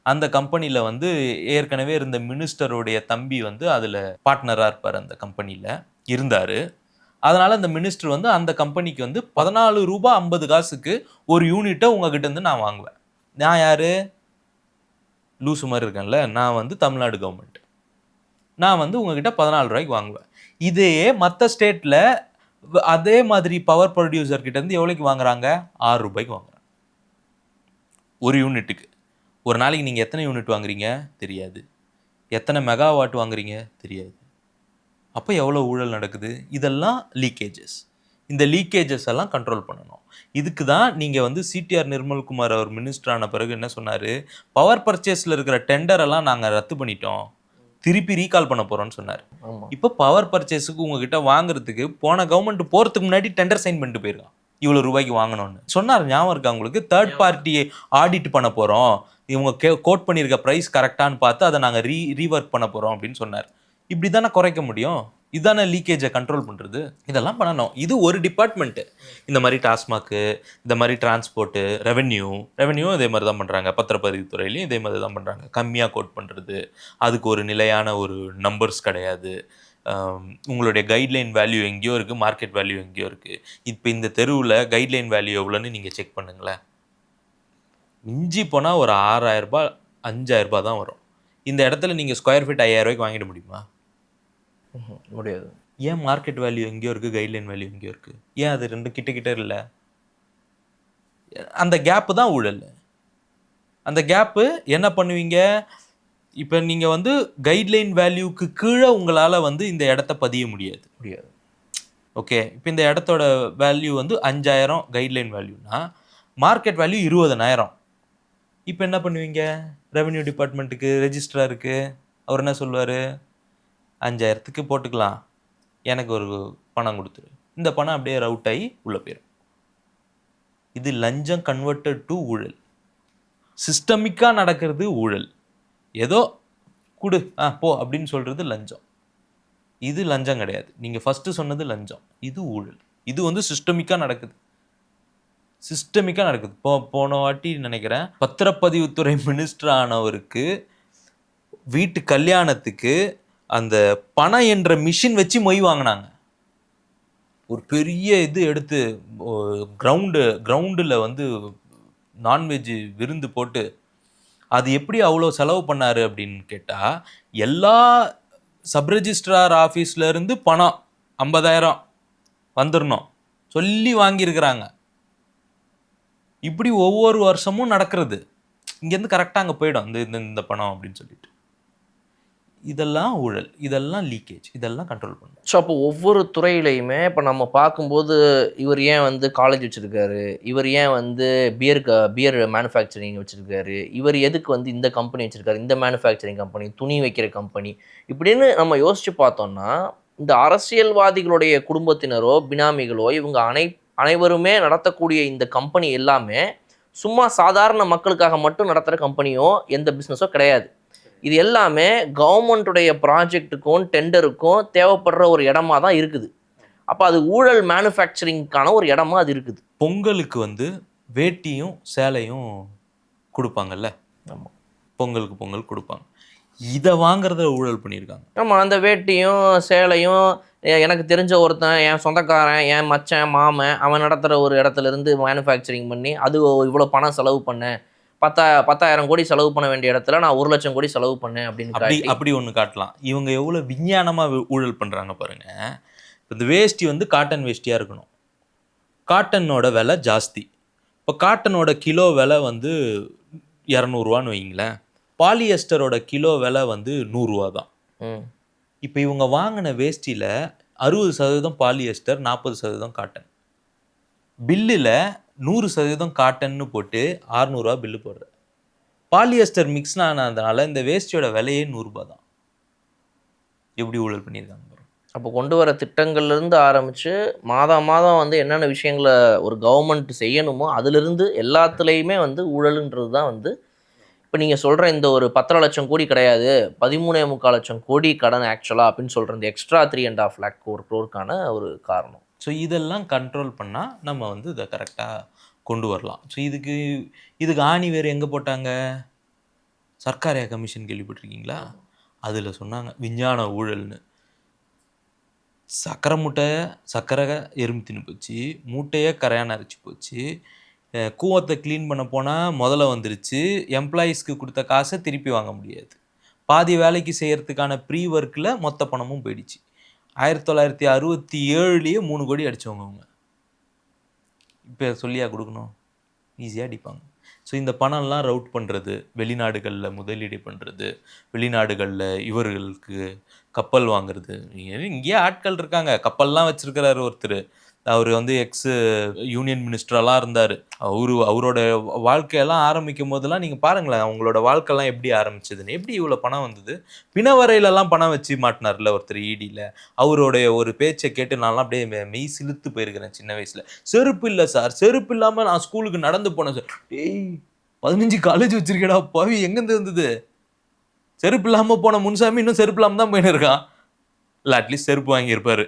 அந்த கம்பெனியில் வந்து ஏற்கனவே இருந்த மினிஸ்டருடைய தம்பி வந்து அதில் பார்ட்னராக இருப்பார், அந்த கம்பெனியில் இருந்தார். அதனால் அந்த மினிஸ்டர் வந்து அந்த கம்பெனிக்கு வந்து 14 ரூபா 50 காசுக்கு ஒரு யூனிட்டை உங்ககிட்ட இருந்து நான் வாங்குவேன். நான் யார்? லூசு மாதிரி இருக்கேன்ல, நான் வந்து தமிழ்நாடு கவர்மெண்ட். நான் வந்து உங்ககிட்ட 14 ரூபாய்க்கு வாங்குவேன். இதே மற்ற ஸ்டேட்டில் அதே மாதிரி பவர் ப்ரொடியூசர் கிட்டேருந்து எவ்வளோக்கு வாங்குறாங்க? 6 ரூபாய்க்கு வாங்குறாங்க ஒரு யூனிட்டுக்கு. ஒரு நாளைக்கு நீங்கள் எத்தனை யூனிட் வாங்குறீங்க தெரியாது. எத்தனை மெகாவாட் வாங்குறீங்க தெரியாது. அப்போ எவ்வளோ ஊழல் நடக்குது? இதெல்லாம் லீக்கேஜஸ். இந்த லீக்கேஜஸ் எல்லாம் கண்ட்ரோல் பண்ணணும். இதுக்கு தான் நீங்கள் வந்து சிடிஆர் நிர்மல்குமார் அவர் மினிஸ்டர் ஆன பிறகு என்ன சொன்னார், பவர் பர்ச்சேஸில் இருக்கிற டெண்டரெல்லாம் நாங்கள் ரத்து பண்ணிட்டோம், திருப்பி ரீகால் பண்ண போகிறோம்னு சொன்னார். இப்போ பவர் பர்ச்சேஸுக்கு உங்ககிட்ட வாங்குறதுக்கு போன கவர்மெண்ட் போகிறதுக்கு முன்னாடி டெண்டர் சைன் பண்ணிட்டு போயிருக்கான், இவ்வளோ ரூபாய்க்கு வாங்கணும்னு சொன்னார். ஞாபகம் இருக்கா உங்களுக்கு? தேர்ட் பார்ட்டியை ஆடிட் பண்ண போகிறோம், இவங்க கோட் பண்ணியிருக்க ப்ரைஸ் கரெக்டானு பார்த்து அதை நாங்கள் ரீவொர்க் பண்ண போகிறோம் அப்படின்னு சொன்னார். இப்படி தானே குறைக்க முடியும்? இதுதானே லீக்கேஜை கண்ட்ரோல் பண்ணுறது. இதெல்லாம் பண்ணணும். இது ஒரு டிபார்ட்மெண்ட்டு. இந்த மாதிரி டாஸ்மாக்கு, இந்த மாதிரி டிரான்ஸ்போர்ட்டு, ரெவென்யூ இதே மாதிரி தான் பண்ணுறாங்க. பத்திரப்பதிவுத்துறையிலையும் இதே மாதிரி தான் பண்ணுறாங்க. கம்மியாக கோட் பண்ணுறது, அதுக்கு ஒரு நிலையான ஒரு நம்பர்ஸ் கிடையாது. உங்களுடைய கைட்லைன் வேல்யூ எங்கேயோ இருக்குது, மார்க்கெட் வேல்யூ எங்கேயோ இருக்குது. இப்போ இந்த தெருவில் கைட்லைன் வேல்யூ எவ்வளோன்னு நீங்கள் செக் பண்ணுங்களேன். மிஞ்சி போனால் ஒரு 6,000 ரூபாய் 5,000 ரூபாய் தான் வரும். இந்த இடத்துல நீங்கள் ஸ்கொயர் ஃபீட் 5,000 ரூபாய்க்கு வாங்கிட முடியுமா? முடியாது. ஏன் மார்க்கெட் வேல்யூ எங்கேயோ இருக்குது, கைட்லைன் வேல்யூ எங்கேயோ இருக்குது? ஏன் அது ரெண்டு கிட்ட இல்லை? அந்த கேப்பு தான் ஊழல். அந்த கேப்பு என்ன பண்ணுவீங்க? இப்போ நீங்கள் வந்து கைட்லைன் வேல்யூக்கு கீழே உங்களால் வந்து இந்த இடத்த பதிய முடியாது. ஓகே, இப்போ இந்த இடத்தோட வேல்யூ வந்து 5,000 கைட்லைன் வேல்யூனா மார்க்கெட் வேல்யூ 20,000. இப்போ என்ன பண்ணுவீங்க? ரெவென்யூ டிபார்ட்மெண்ட்டுக்கு ரெஜிஸ்ட்ராருக்கு அவர் என்ன சொல்லுவார்? 5,000க்கு போட்டுக்கலாம், எனக்கு ஒரு பணம் கொடுத்துரு. இந்த பணம் அப்படியே ரவுட் ஆகி உள்ளே போயிடும். இது லஞ்சம் கன்வெர்ட்டட் டு ஊழல். சிஸ்டமிக்காக நடக்கிறது ஊழல். ஏதோ கொடு போ அப்படின்னு சொல்கிறது லஞ்சம். இது லஞ்சம் கிடையாது. நீங்கள் ஃபஸ்ட்டு சொன்னது லஞ்சம், இது ஊழல். இது வந்து சிஸ்டமிக்காக நடக்குது. போன வாட்டி நினைக்கிறேன் பத்திரப்பதிவுத்துறை மினிஸ்டர் ஆனவருக்கு வீட்டு கல்யாணத்துக்கு அந்த பணம் என்ற மிஷின் வச்சு மொய் வாங்கினாங்க. ஒரு பெரிய இது எடுத்து கிரவுண்டில் வந்து நான்வெஜ் விருந்து போட்டு அது எப்படி அவ்வளோ செலவு பண்ணார் அப்படின்னு கேட்டால், எல்லா சப்ரெஜிஸ்ட்ரார் ஆஃபீஸ்லேருந்து பணம் 50,000 வந்துடணும் சொல்லி வாங்கியிருக்கிறாங்க. இப்படி ஒவ்வொரு வருஷமும் நடக்கிறது. இங்கேருந்து கரெக்டாக அங்கே போயிடும் இந்த பணம் அப்படின்னு சொல்லிட்டு. இதெல்லாம் ஊழல், இதெல்லாம் லீக்கேஜ், இதெல்லாம் கண்ட்ரோல் பண்ணணும். ஸோ அப்போ ஒவ்வொரு துறையிலையுமே இப்போ நம்ம பார்க்கும்போது இவர் ஏன் வந்து காலேஜ் வச்சுருக்காரு, இவர் ஏன் வந்து பியர் மேனுஃபேக்சரிங் வச்சுருக்காரு, இவர் எதுக்கு வந்து இந்த கம்பெனி வச்சுருக்காரு, இந்த மேனுஃபேக்சரிங் கம்பெனி, துணி வைக்கிற கம்பெனி, இப்படின்னு நம்ம யோசித்து பார்த்தோம்னா இந்த அரசியல்வாதிகளுடைய குடும்பத்தினரோ பினாமிகளோ இவங்க அனைவருமே நடத்தக்கூடிய இந்த கம்பெனி எல்லாமே சும்மா சாதாரண மக்களுக்காக மட்டும் நடத்துகிற கம்பெனியோ எந்த பிஸ்னஸோ கிடையாது. இது எல்லாமே கவர்மெண்ட்டுடைய ப்ராஜெக்ட்டுக்கும் டெண்டருக்கும் தேவைப்படுற ஒரு இடமா தான் இருக்குது. அப்போ அது ஊழல் மேனுஃபேக்சரிங்க்கான ஒரு இடமா அது இருக்குது. பொங்கலுக்கு வந்து வேட்டியும் சேலையும் கொடுப்பாங்கல்ல, ஆமாம், பொங்கல் கொடுப்பாங்க. இதை வாங்குறத ஊழல் பண்ணியிருக்காங்க. ஆமாம், அந்த வேட்டியும் சேலையும் எனக்கு தெரிஞ்ச ஒருத்தன், என் சொந்தக்காரன், என் மச்சான், மாமன், அவன் நடத்துகிற ஒரு இடத்துலேருந்து மேனுஃபேக்சரிங் பண்ணி அது இவ்வளோ பணம் செலவு பண்ணேன், 10,000 கோடி செலவு பண்ண வேண்டிய இடத்துல நான் 1,00,000 கோடி செலவு பண்ணேன் அப்படின்னு அப்படி ஒன்று காட்டலாம். இவங்க எவ்வளோ விஞ்ஞானமாக ஊழல் பண்ணுறாங்க பாருங்க. இந்த வேஷ்டி வந்து காட்டன் வேஷ்டியாக இருக்கணும். காட்டனோட விலை ஜாஸ்தி. இப்போ காட்டனோட கிலோ விலை வந்து 200 வைங்களேன். பாலியஸ்டரோட கிலோ விலை வந்து 100 தான். இப்போ இவங்க வாங்கின வேஷ்டியில் 60% பாலியஸ்டர், 40% காட்டன். பில்லில் 100% காட்டன்னு போட்டு 600 பில்லு போடுற. பாலியஸ்டர் மிக்ஸ் ஆனதுனால இந்த வேஷ்டியோட விலையே 100 தான். எப்படி ஊழல் பண்ணியிருக்காங்க. அப்போ கொண்டு வர திட்டங்கள்லேருந்து ஆரம்பித்து மாதம் வந்து என்னென்ன விஷயங்களை ஒரு கவர்மெண்ட் செய்யணுமோ அதிலிருந்து எல்லாத்துலேயுமே வந்து ஊழலுன்றது தான் வந்து இப்போ நீங்கள் சொல்கிற இந்த ஒரு 10,00,000 கோடி கிடையாது, 13.25 லட்சம் கோடி கடன் ஆக்சுவலாக அப்படின்னு சொல்கிற இந்த எக்ஸ்ட்ரா 3.5 lakh crore ஒரு காரணம். ஸோ இதெல்லாம் கண்ட்ரோல் பண்ணால் நம்ம வந்து இதை கரெக்டாக கொண்டு வரலாம். ஸோ இதுக்கு ஆணி வேறு எங்கே போட்டாங்க? சர்க்காரியா கமிஷன் கேள்விப்பட்டிருக்கீங்களா? அதில் சொன்னாங்க விஞ்ஞான ஊழல்னு. சக்கரை எறும்பு தின்னு போச்சு, மூட்டையே கரையான அரைச்சி போச்சு, கூவத்தை க்ளீன் பண்ண போனால் முதல்ல வந்துருச்சு, எம்ப்ளாயீஸ்க்கு கொடுத்த காசை திருப்பி வாங்க முடியாது, பாதி வேலைக்கு செய்கிறதுக்கான ப்ரீ ஒர்க்கில் மொத்த பணமும் போயிடுச்சு. 1967 3 கோடி அடித்தவங்க அவங்க. இப்போ சொல்லியா கொடுக்கணும்? ஈஸியாக அடிப்பாங்க. ஸோ இந்த பணம்லாம் ரவுட் பண்ணுறது, வெளிநாடுகளில் முதலீடு பண்ணுறது, வெளிநாடுகளில் இவர்களுக்கு கப்பல் வாங்குறது. இங்கேயே ஆட்கள் இருக்காங்க, கப்பல்லாம் வச்சிருக்கிறாரு ஒருத்தர். அவர் வந்து யூனியன் மினிஸ்டரெல்லாம் இருந்தார். அவரோட வாழ்க்கையெல்லாம் ஆரம்பிக்கும் போதெல்லாம் நீங்கள் பாருங்களேன், அவங்களோட வாழ்க்கைலாம் எப்படி ஆரம்பிச்சதுன்னு. எப்படி இவ்வளோ பணம் வந்தது? பிணவரையிலலாம் பணம் வச்சு மாட்டினார்ல ஒருத்தர் ஈடியில். அவருடைய ஒரு பேச்சை கேட்டு நான்லாம் அப்படியே மெய் சிலுத்து போயிருக்கிறேன் சின்ன வயசில். செருப்பு இல்லை சார், செருப்பு இல்லாமல் நான் ஸ்கூலுக்கு நடந்து போனேன் சார். ஏய் 15 காலேஜ் வச்சிருக்கேடா பாவி, எங்கேருந்து இருந்தது? செருப்பு இல்லாமல் போன முன்சாமி இன்னும் செருப்பு இல்லாமல் தான் போயின்னு இருக்கான். இல்லை அட்லீஸ்ட் செருப்பு வாங்கியிருப்பாரு.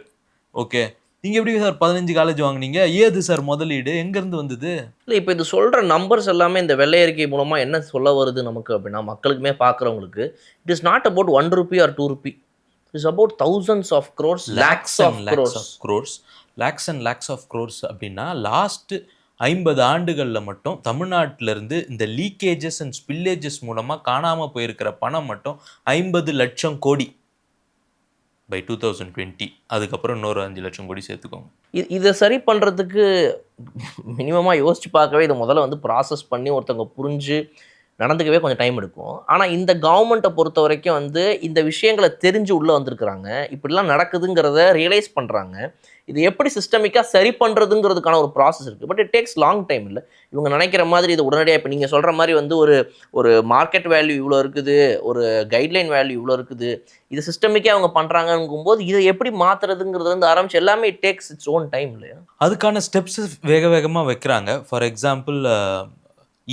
ஓகே, நீங்கள் எப்படி சார் 15 காலேஜ் வாங்குனீங்க? ஏது சார் முதலீடு எங்கேருந்து வந்தது? இல்லை இப்போ இது சொல்கிற நம்பர்ஸ் எல்லாமே இந்த வெள்ளை அறிக்கை மூலமாக என்ன சொல்ல வருது நமக்கு அப்படின்னா, மக்களுக்குமே பார்க்குறவங்களுக்கு, it is not about 1 rupee or 2 rupee. It's about thousands of crores, lakhs of crores. Lakhs and lakhs of crores அப்படின்னா லாஸ்ட் 50 ஆண்டுகளில் மட்டும் தமிழ்நாட்டிலேருந்து இந்த லீக்கேஜஸ் அண்ட் ஸ்பில்லேஜஸ் மூலமாக காணாமல் போயிருக்கிற பணம் மட்டும் 50 லட்சம் கோடி பை 2020. அதுக்கப்புறம் இன்னொரு 5 லட்சம் கோடி சேர்த்துக்கோங்க. இதை சரி பண்ணுறதுக்கு மினிமமாக யோசிச்சு பார்க்கவே இதை முதல்ல வந்து ப்ராசஸ் பண்ணி ஒருத்தவங்க புரிஞ்சு நடந்துக்கவே கொஞ்சம் டைம் எடுக்கும். ஆனால் இந்த கவர்மெண்ட்டை பொறுத்த வரைக்கும் வந்து இந்த விஷயங்களை தெரிஞ்சு உள்ளே வந்திருக்கிறாங்க, இப்படிலாம் நடக்குதுங்கிறத ரியலைஸ் பண்ணுறாங்க. இது எப்படி சிஸ்டமிக்காக சரி பண்ணுறதுங்கிறதுக்கான ஒரு ப்ராசஸ் இருக்குது. But it takes long time. இல்லை இவங்க நினைக்கிற மாதிரி இது உடனடியாக இப்போ நீங்கள் சொல்கிற மாதிரி வந்து ஒரு மார்க்கெட் வேல்யூ இவ்வளோ இருக்குது, ஒரு கைட்லைன் வேல்யூ இவ்வளோ இருக்குது, இது சிஸ்டமிக்காக அவங்க பண்ணுறாங்கங்கும்போது இதை எப்படி மாற்றுறதுங்கிறது வந்து ஆரம்பிச்சு எல்லாமே it takes its own time இல்லையா? அதுக்கான ஸ்டெப்ஸ் வேகமாக வைக்கிறாங்க. For example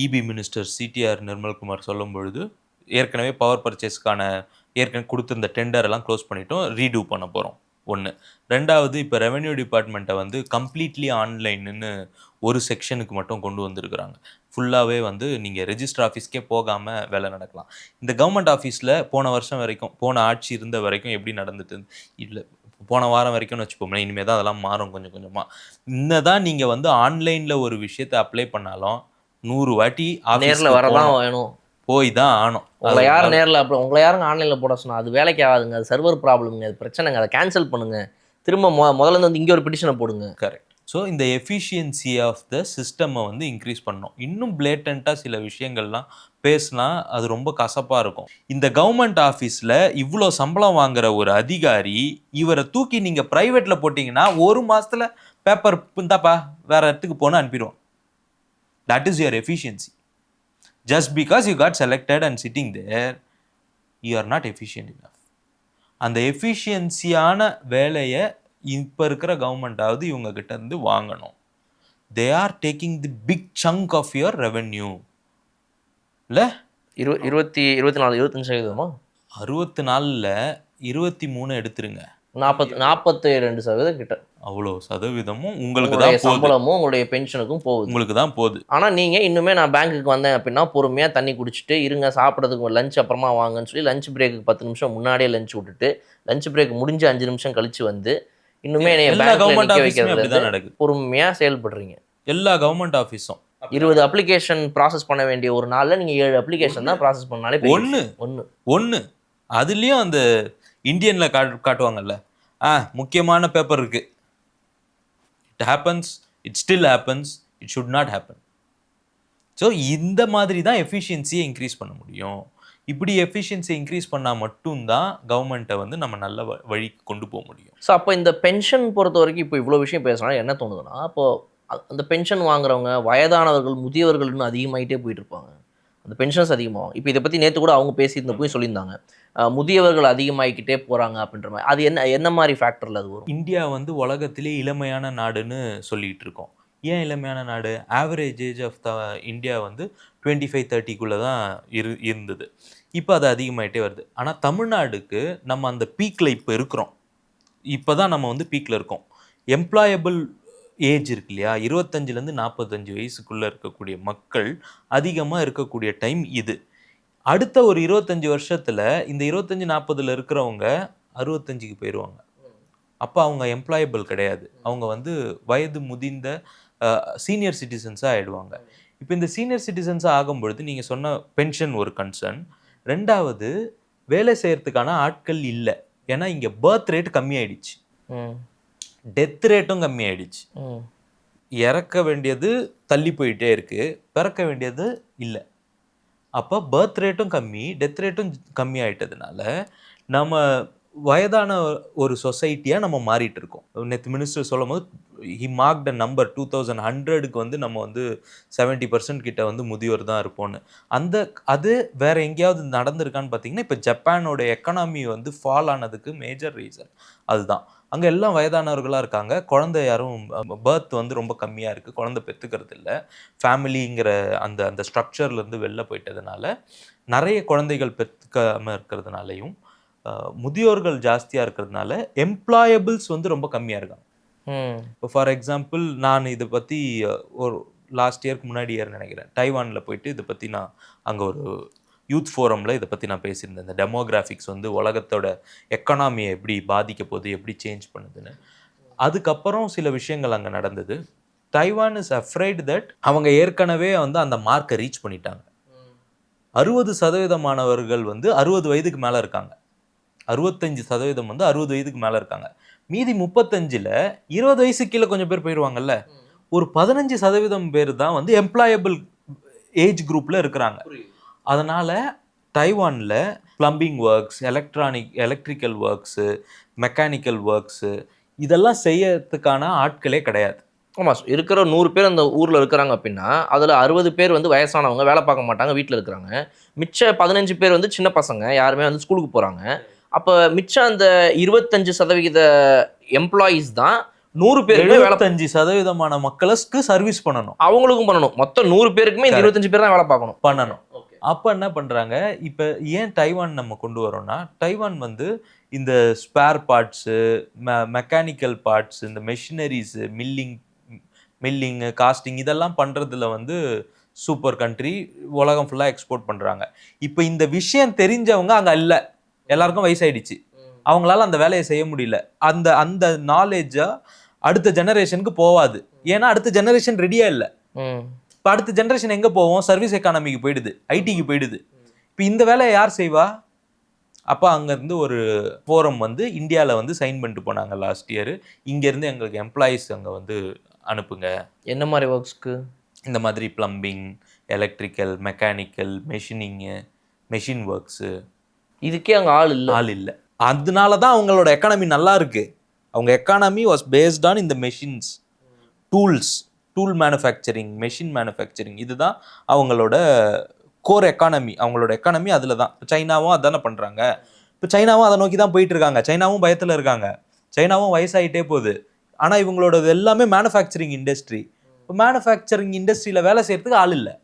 EB minister CTR Nirmalkumar சொல்லும் பொழுது, ஏற்கனவே பவர் பர்ச்சேஸ்க்கான ஏற்கனவே கொடுத்துருந்த டெண்டர் எல்லாம் க்ளோஸ் பண்ணிட்டோம், ரீடூ பண்ண போகிறோம். ஒன்று. ரெண்டாவது, இப்போ ரெவென்யூ டிபார்ட்மெண்ட்டை வந்து கம்ப்ளீட்லி ஆன்லைன்னு ஒரு செக்ஷனுக்கு மட்டும் கொண்டு வந்திருக்கிறாங்க. ஃபுல்லாகவே வந்து நீங்கள் ரெஜிஸ்டர் ஆஃபீஸ்க்கே போகாமல் வேலை நடக்கலாம். இந்த கவர்மெண்ட் ஆஃபீஸில் போன வருஷம் வரைக்கும், போன ஆட்சி இருந்த வரைக்கும் எப்படி நடந்துட்டு இல்லை, போன வாரம் வரைக்கும்னு வச்சுப்போமே, இனிமேல் தான் அதெல்லாம் மாறும் கொஞ்சம் கொஞ்சமாக. இன்னதான் நீங்கள் வந்து ஆன்லைனில் ஒரு விஷயத்தை அப்ளை பண்ணாலும் 100 வாட்டி நேரில் வரதான் வேணும், போய் தான் ஆனும். உங்களை யார் நேரில் உங்களை யாருங்க ஆன்லைனில் போட சொன்னால் அது வேலைக்கு ஆகாதுங்க, அது சர்வர் ப்ராப்ளம்ங்க, அது பிரச்சனைங்க, அதை கேன்சல் பண்ணுங்கள், திரும்ப முதல்ல வந்து இங்கே ஒரு பிட்டிஷனை போடுங்க. கரெக்ட். ஸோ இந்த எஃபிஷியன்சி ஆஃப் த சிஸ்டம்மை வந்து இன்க்ரீஸ் பண்ணணும். இன்னும் பிளேட்டண்ட்டாக சில விஷயங்கள்லாம் பேசினா அது ரொம்ப கசப்பாக இருக்கும். இந்த கவர்மெண்ட் ஆஃபீஸில் இவ்வளோ சம்பளம் வாங்குற ஒரு அதிகாரி, இவரை தூக்கி நீங்கள் ப்ரைவேட்டில் போட்டிங்கன்னா 1 மாதத்தில் பேப்பர் இந்தாப்பா வேறு இடத்துக்கு போனால் அனுப்பிடுவோம். That is your efficiency. Just because you got selected and sitting there, you are not efficient enough. அந்த எஃபிஷியன்சியான வேலையை இப்போ இருக்கிற கவர்மெண்ட்டாவது இவங்க கிட்ட இருந்து வாங்கணும். They are taking the big chunk of your revenue. இல்லை 24-25% 64ல் 23 எடுத்துருங்க, 42% கிட்ட. அவ்வளோ சதவீதமும் உங்களுக்கு தான் போகுது, சம்பளமும் உங்களுடைய பென்ஷனுக்கும் போகுது, உங்களுக்கு தான் போகுது. ஆனால் நீங்கள் இன்னுமே நான் பேங்க்குக்கு வந்தேன் அப்படின்னா பொறுமையாக தண்ணி குடிச்சிட்டு இருங்க, சாப்பிட்றதுக்கு லஞ்ச் அப்புறமா வாங்கன்னு சொல்லி லஞ்ச் பிரேக்கு 10 நிமிஷம் முன்னாடியே லஞ்ச் விட்டுட்டு லஞ்ச் பிரேக் முடிஞ்சு 5 நிமிஷம் கழிச்சு வந்து இன்னுமே நடக்குது. பொறுமையாக செயல்படுறீங்க. எல்லா கவர்மெண்ட் ஆஃபீஸும் 20 அப்ளிகேஷன் ப்ராசஸ் பண்ண வேண்டிய ஒரு நாளில் நீங்கள் 7 அப்ளிகேஷன் தான் ப்ராசஸ் பண்ணாலே ஒன்று. அதுலேயும் அந்த இந்தியனில் காட்டுவாங்கல்ல, முக்கியமான பேப்பர் இருக்குது, it happens, it still happens, it should not happen. So இந்த மாதிரி தான் எஃபிஷியன்சியை இன்க்ரீஸ் பண்ண முடியும். இப்படி எஃபிஷியன்சியை இன்க்ரீஸ் பண்ணால் மட்டும்தான் கவர்மெண்ட்டை வந்து நம்ம நல்ல வழிக்கு கொண்டு போக முடியும். ஸோ அப்போ இந்த பென்ஷன் பொறுத்த வரைக்கும் இப்போ இவ்வளோ விஷயம் பேசுனாலும் என்ன தோணுதுன்னா, அப்போது அந்த பென்ஷன் வாங்குறவங்க வயதானவர்கள், முதியவர்கள்னு அதிகமாகிட்டே போயிட்டு இருப்பாங்க, அந்த பென்ஷன்ஸ் அதிகமாகும். இப்போ இதை பற்றி நேற்று கூட அவங்க பேசியிருந்த போய் சொல்லியிருந்தாங்க, முதியவர்கள் அதிகமாகிக்கிட்டே போகிறாங்க அப்படின்ற மாதிரி. அது என்ன மாதிரி ஃபேக்டரில் அது வரும்? இந்தியா வந்து உலகத்திலே இளமையான நாடுன்னு சொல்லிகிட்டு இருக்கோம். ஏன் இளமையான நாடு? Average age of the India வந்து 25-30க்குள்ளே தான் இருந்தது. இப்போ அது அதிகமாகிட்டே வருது. ஆனால் தமிழ்நாடுக்கு நம்ம அந்த பீக்கில் இப்போ இருக்கிறோம். இப்போ தான் நம்ம வந்து பீக்கில் இருக்கோம். எம்ப்ளாயபிள் ஏஜ் இருக்கு இல்லையா, 25லேருந்து 45 வயசுக்குள்ளே இருக்கக்கூடிய மக்கள் அதிகமாக இருக்கக்கூடிய டைம் இது. அடுத்த ஒரு 25 வருஷத்தில் இந்த 25-40 இருக்கிறவங்க 65க்கு போயிடுவாங்க. அப்போ அவங்க எம்ப்ளாயபிள் கிடையாது, அவங்க வந்து வயது முதிர்ந்த சீனியர் சிட்டிசன்ஸாக ஆகிடுவாங்க. இப்போ இந்த சீனியர் சிட்டிசன்ஸாக ஆகும்பொழுது நீங்கள் சொன்ன பென்ஷன் ஒரு கன்சர்ன். ரெண்டாவது, வேலை செய்கிறதுக்கான ஆட்கள் இல்லை. ஏன்னா இங்கே பர்த் ரேட் கம்மியாயிடுச்சு, டெத் ரேட்டும் கம்மியாயிடுச்சு. இறக்க வேண்டியது தள்ளி போயிட்டே இருக்கு, பிறக்க வேண்டியது இல்லை. அப்போ பர்த் ரேட்டும் கம்மி, டெத் ரேட்டும் கம்மி ஆயிட்டதுனால நம்ம வயதான ஒரு சொசைட்டியாக நம்ம மாறிட்டு இருக்கோம். நேற்று மினிஸ்டர் சொல்லும் போது ஹி மார்க்ட் அ நம்பர் 2100க்கு வந்து நம்ம வந்து 70% கிட்ட வந்து முதியோர் தான் இருப்போம்னு. அது வேற எங்கேயாவது நடந்திருக்கான்னு பார்த்தீங்கன்னா, இப்போ ஜப்பானோட எக்கனாமி வந்து ஃபால் ஆனதுக்கு மேஜர் ரீசன் அதுதான். அங்கே எல்லாம் வயதானவர்களாக இருக்காங்க, குழந்தை யாரும் பர்த் வந்து ரொம்ப கம்மியாக இருக்குது, குழந்தை பெற்றுக்கிறது இல்லை. ஃபேமிலிங்கிற அந்த அந்த ஸ்ட்ரக்சர்லேருந்து வெளில போயிட்டதுனால நிறைய குழந்தைகள் பெற்றுக்காமல் இருக்கிறதுனாலையும் முதியோர்கள் ஜாஸ்தியாக இருக்கிறதுனால எம்ப்ளாயபிள்ஸ் வந்து ரொம்ப கம்மியாக இருக்காங்க. இப்போ ஃபார் எக்ஸாம்பிள் நான் இதை பற்றி ஒரு லாஸ்ட் இயர்க்கு முன்னாடி நினைக்கிறேன், டைவானில் போயிட்டு இதை பற்றி நான் அங்கே ஒரு யூத் ஃபோரமில் இதை பற்றி நான் பேசியிருந்தேன். இந்த டெமோகிராஃபிக்ஸ் வந்து உலகத்தோட எக்கனாமியை எப்படி பாதிக்க போகுது, எப்படி சேஞ்ச் பண்ணுதுன்னு. அதுக்கப்புறம் சில விஷயங்கள் அங்கே நடந்தது. டைவான் இஸ் அஃப்ரைட் தட் அவங்க ஏற்கனவே வந்து அந்த மார்க்கை ரீச் பண்ணிட்டாங்க. 60% வந்து 60 வயதுக்கு மேலே இருக்காங்க, 65% வந்து 60 வயதுக்கு மேலே இருக்காங்க. மீதி 35ல் 20 வயசு கீழே கொஞ்சம் பேர் போயிடுவாங்கல்ல, ஒரு 15% பேர் தான் வந்து எம்ப்ளாயபிள் ஏஜ் குரூப்பில் இருக்கிறாங்க. அதனால் டைவானில் plumbing works, electrical works, mechanical works இதெல்லாம் செய்யறதுக்கான ஆட்களே கிடையாது. ஆமாம், இருக்கிற 100 பேர் அந்த ஊரில் இருக்கிறாங்க அப்படின்னா அதில் 60 பேர் வந்து வயசானவங்க, வேலை பார்க்க மாட்டாங்க, வீட்டில் இருக்கிறாங்க. மிச்ச 15 பேர் வந்து சின்ன பசங்க, யாருமே வந்து ஸ்கூலுக்கு போகிறாங்க. அப்போ மிச்சம் அந்த 25% எம்ப்ளாயீஸ் தான் 100 பேருக்கு 75% மக்களுக்கு சர்வீஸ் பண்ணணும், அவங்களுக்கும் பண்ணணும். மொத்தம் 100 பேருக்குமே இந்த 25 பேர் தான் வேலை பண்ணணும். அப்போ என்ன பண்ணுறாங்க, இப்போ ஏன் டைவான் நம்ம கொண்டு வரோம்னா, டைவான் வந்து இந்த ஸ்பேர் பார்ட்ஸு, மெக்கானிக்கல் பார்ட்ஸ், இந்த மெஷினரிஸு, மில்லிங்கு, காஸ்டிங் இதெல்லாம் பண்ணுறதுல வந்து சூப்பர் கண்ட்ரி, உலகம் ஃபுல்லாக எக்ஸ்போர்ட் பண்ணுறாங்க. இப்போ இந்த விஷயம் தெரிஞ்சவங்க அங்கே இல்லை, எல்லாருக்கும் வயசாயிடுச்சு, அவங்களால அந்த வேலையை செய்ய முடியல. அந்த அந்த நாலேஜாக அடுத்த ஜெனரேஷனுக்கு போகாது, ஏன்னா அடுத்த ஜெனரேஷன் ரெடியாக இல்லை. இப்போ அடுத்த ஜெனரேஷன் எங்கே போவோம், சர்வீஸ் எக்கானமிக்கு போயிடுது, ஐடிக்கு போயிடுது. இப்போ இந்த வேலையை யார் செய்வா? அப்போ அங்கேருந்து ஒரு ஃபோரம் வந்து இந்தியாவில் வந்து சைன் பண்ணிட்டு போனாங்க லாஸ்ட் இயர். இங்கேருந்து எங்களுக்கு எம்ப்ளாயீஸ் அங்கே வந்து அனுப்புங்க. என்ன மாதிரி ஒர்க்ஸ்க்கு? இந்த மாதிரி plumbing, electrical, mechanical, machine works. இதுக்கே அங்கே ஆள் இல்லை. அதனால தான் அவங்களோட எக்கானமி நல்லா இருக்கு. அவங்க எக்கானமி வாஸ் பேஸ்ட் ஆன் இந்த machines, tool manufacturing, machine manufacturing. இதுதான் அவங்களோட கோர் எக்கானமி. அவங்களோட எக்கானமி அதில் தான். இப்போ சைனாவும் அதானே பண்ணுறாங்க. இப்போ சைனாவும் அதை நோக்கி தான் போயிட்டு இருக்காங்க. சைனாவும் பயத்தில் இருக்காங்க, சைனாவும் வயசாகிட்டே போகுது. ஆனால் இவங்களோடது எல்லாமே மேனுஃபேக்சரிங் இண்டஸ்ட்ரி. இப்போ மேனுஃபேக்சரிங் இண்டஸ்ட்ரியில் வேலை செய்கிறதுக்கு ஆள் இல்லை.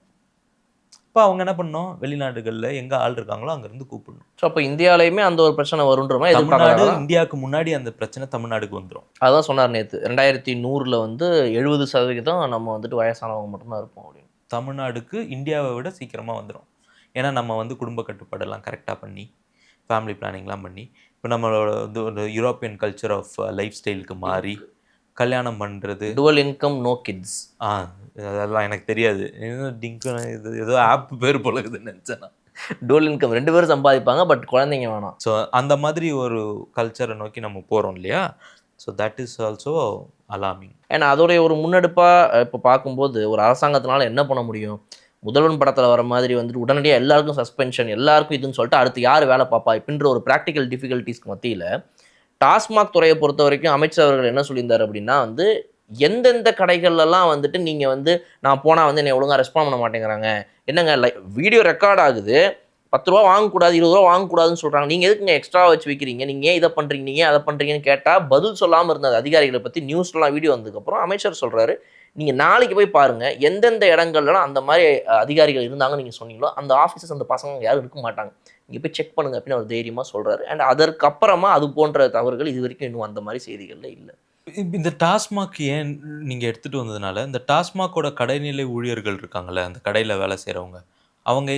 இப்போ அவங்க என்ன பண்ணணும், வெளிநாடுகளில் எங்கே ஆள் இருக்காங்களோ அங்கேருந்து கூப்பிடணும். ஸோ அப்போ இந்தியாவிலையுமே அந்த ஒரு பிரச்சனை வருன்ற மாதிரி தமிழ்நாடு, இந்தியாவுக்கு முன்னாடி அந்த பிரச்சனை தமிழ்நாடுக்கு வந்துடும். அதான் சொன்னார் நேற்று, 2100 வந்து 70% நம்ம வந்துட்டு வயசானவங்க மட்டும்தான் இருப்போம் அப்படின்னு. தமிழ்நாடுக்கு இந்தியாவை விட சீக்கிரமாக வந்துடும். ஏன்னா நம்ம வந்து குடும்ப கட்டுப்பாடெல்லாம் கரெக்டாக பண்ணி, ஃபேமிலி பிளானிங்லாம் பண்ணி, இப்போ நம்மளோட வந்து ஒரு யூரோப்பியன் கல்ச்சர் ஆஃப் லைஃப் ஸ்டைலுக்கு மாறி கல்யாணம் பண்ணுறது, டுவல் இன்கம் நோ கிட்ஸ், அதெல்லாம் எனக்கு தெரியாது. இது ஏதோ ஆப் பேர் போலக்குதுன்னு நினச்சேன்னா. டுவல் இன்கம் 2 பேரும் சம்பாதிப்பாங்க, பட் குழந்தைங்க வேணாம். ஸோ அந்த மாதிரி ஒரு கல்ச்சரை நோக்கி நம்ம போகிறோம் இல்லையா. So that is also alarming. ஏன்னா அதோடைய ஒரு முன்னெடுப்பாக இப்போ பார்க்கும்போது ஒரு அரசாங்கத்தினால என்ன பண்ண முடியும், முதல்வன் படத்தில் வர மாதிரி வந்துட்டு உடனடியாக எல்லாருக்கும் சஸ்பென்ஷன், எல்லாருக்கும் இதுன்னு சொல்லிட்டு அடுத்து யார் வேலை பார்ப்பா இப்படின்ற ஒரு ப்ராக்டிக்கல் டிஃபிகல்ட்டிஸ்க்கு மத்தியில் டாஸ்மாக் துறையை பொறுத்த வரைக்கும் அமைச்சர் அவர்கள் என்ன சொல்லியிருந்தார் அப்படின்னா வந்து எந்தெந்த கடைகள்லாம் வந்துட்டு நீங்கள் வந்து நான் போனால் வந்து என்னை ஒழுங்காக ரெஸ்பாண்ட் பண்ண மாட்டேங்கிறாங்க, என்னங்க வீடியோ ரெக்கார்ட் ஆகுது, 10 ரூபா வாங்கக்கூடாது, 20 ரூபா வாங்கக்கூடாதுன்னு சொல்கிறாங்க, நீங்கள் எதுக்குங்க எக்ஸ்ட்ரா வச்சு வைக்கிறீங்க, நீங்கள் ஏன் இதை பண்ணுறீங்க, நீங்கள் அதை பண்ணுறீங்கன்னு கேட்டால் பதில் சொல்லாமல் இருந்த அதிகாரிகளை பற்றி நியூஸ்லாம் வீடியோ வந்ததுக்கப்புறம் அமைச்சர் சொல்கிறாரு, நீங்கள் நாளைக்கு போய் பாருங்கள் எந்தெந்த இடங்கள்லாம் அந்த மாதிரி அதிகாரிகள் இருந்தாங்கன்னு நீங்கள் சொன்னீங்களோ அந்த ஆஃபீஸர்ஸ் அந்த பசங்க யாரும் இருக்க மாட்டாங்க, நீங்கள் போய் செக் பண்ணுங்க அப்படின்னு அவர் தைரியமாக சொல்கிறாரு. அண்ட் அதற்கப்புறமா அது போன்ற தவறுகள் இது வரைக்கும் இன்னும் அந்த மாதிரி செய்திகளில் இல்லை. இந்த டாஸ்மாக் ஏன் நீங்கள் எடுத்துகிட்டு வந்ததுனால, இந்த டாஸ்மாகோட கடைநிலை ஊழியர்கள் இருக்காங்கள்ல, அந்த கடையில் வேலை செய்கிறவங்க, அவங்க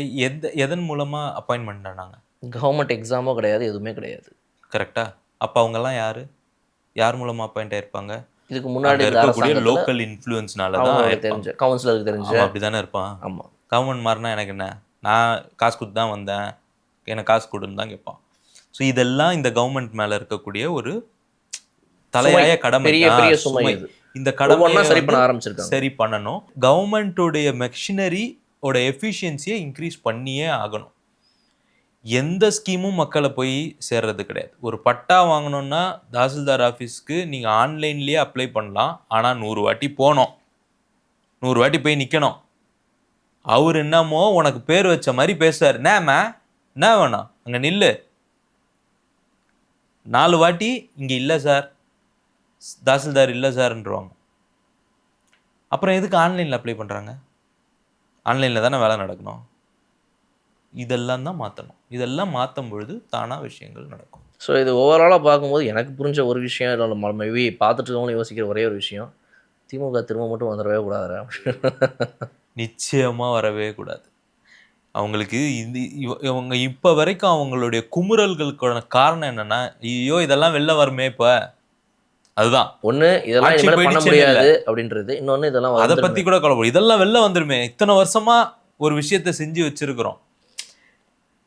எதன் மூலமாக அப்பாயின்மெண்ட் ஆனாங்க? கவர்மெண்ட் எக்ஸாமோ கிடையாது, எதுவுமே கிடையாது. கரெக்டாக. அப்போ அவங்கெல்லாம் யார் மூலமாக அப்பாயிண்ட் ஆகிருப்பாங்க? இதுக்கு முன்னாடி இருக்கக்கூடிய லோக்கல் இன்ஃப்ளூயன்ஸ்னால தான் தெரிஞ்ச கவுன்சிலருக்கு தெரிஞ்ச அப்படி தானே இருப்பான். ஆமாம், கவர்மெண்ட் மாறினா எனக்கு என்ன, நான் காசு கொடுத்து தான் வந்தேன், எனக்கு காசு கொடுன்னு தான் கேட்பான். ஸோ இதெல்லாம் இந்த கவர்மெண்ட் மேலே இருக்கக்கூடிய ஒரு தலையாய கடமை, பெரிய சுமை. இந்த கடமையை ஒவ்வொன்றா சரி பண்ண வந்து ஆரம்பிச்சிருக்காங்க. சரி பண்ணணும். கவர்மெண்ட்டுடைய மெஷினரியோட எஃபிஷியன்சியை இன்க்ரீஸ் பண்ணியே ஆகணும். எந்த ஸ்கீமும் மக்களை போய் சேர்றது கிடையாது. ஒரு பட்டா வாங்கணும்னா தாசில்தார் ஆஃபீஸ்க்கு நீங்கள் ஆன்லைன்லேயே அப்ளை பண்ணலாம். ஆனால் 100 வாட்டி போகணும், 100 வாட்டி போய் நிற்கணும். அவர் என்னமோ உனக்கு பேர் வச்ச மாதிரி பேசுவார். என்ன வேணும் அங்கே நில்லு, 4 வாட்டி இங்கே இல்லை சார், தாசில்தார் இல்லை சார்ன்றவாங்க. அப்புறம் எதுக்கு ஆன்லைனில் அப்ளை பண்ணுறாங்க? ஆன்லைனில் தானே வேலை நடக்கணும். இதெல்லாம் தான் மாற்றணும். இதெல்லாம் மாற்றும் பொழுது தானாக விஷயங்கள் நடக்கும். ஸோ இது ஓவராலாக பார்க்கும்போது எனக்கு புரிஞ்ச ஒரு விஷயம், இல்லை மேபி பார்த்துட்டு இருக்கவங்களும் யோசிக்கிற ஒரே ஒரு விஷயம், திமுக திரும்ப மட்டும் வந்துடவே கூடாதுரா. நிச்சயமாக வரவே கூடாது. அவங்களுக்கு இவங்க இப்போ வரைக்கும் அவங்களுடைய குமுறல்களுக்கான காரணம் என்னன்னா, ஐயோ இதெல்லாம் வெளில வருமே இப்போ, அதுதான் ஒன்று இதெல்லாம் ஆட்சி இனிமேல் பண்ண போயிடுச்சுன்னு முடியாது அப்படின்றது, இன்னொன்று இதெல்லாம் அதை வந்துருமே. பற்றி கூட கவலைப்படும். இதெல்லாம் வெளில வந்துருமே, இத்தனை வருஷமா ஒரு விஷயத்த செஞ்சு வச்சிருக்கிறோம்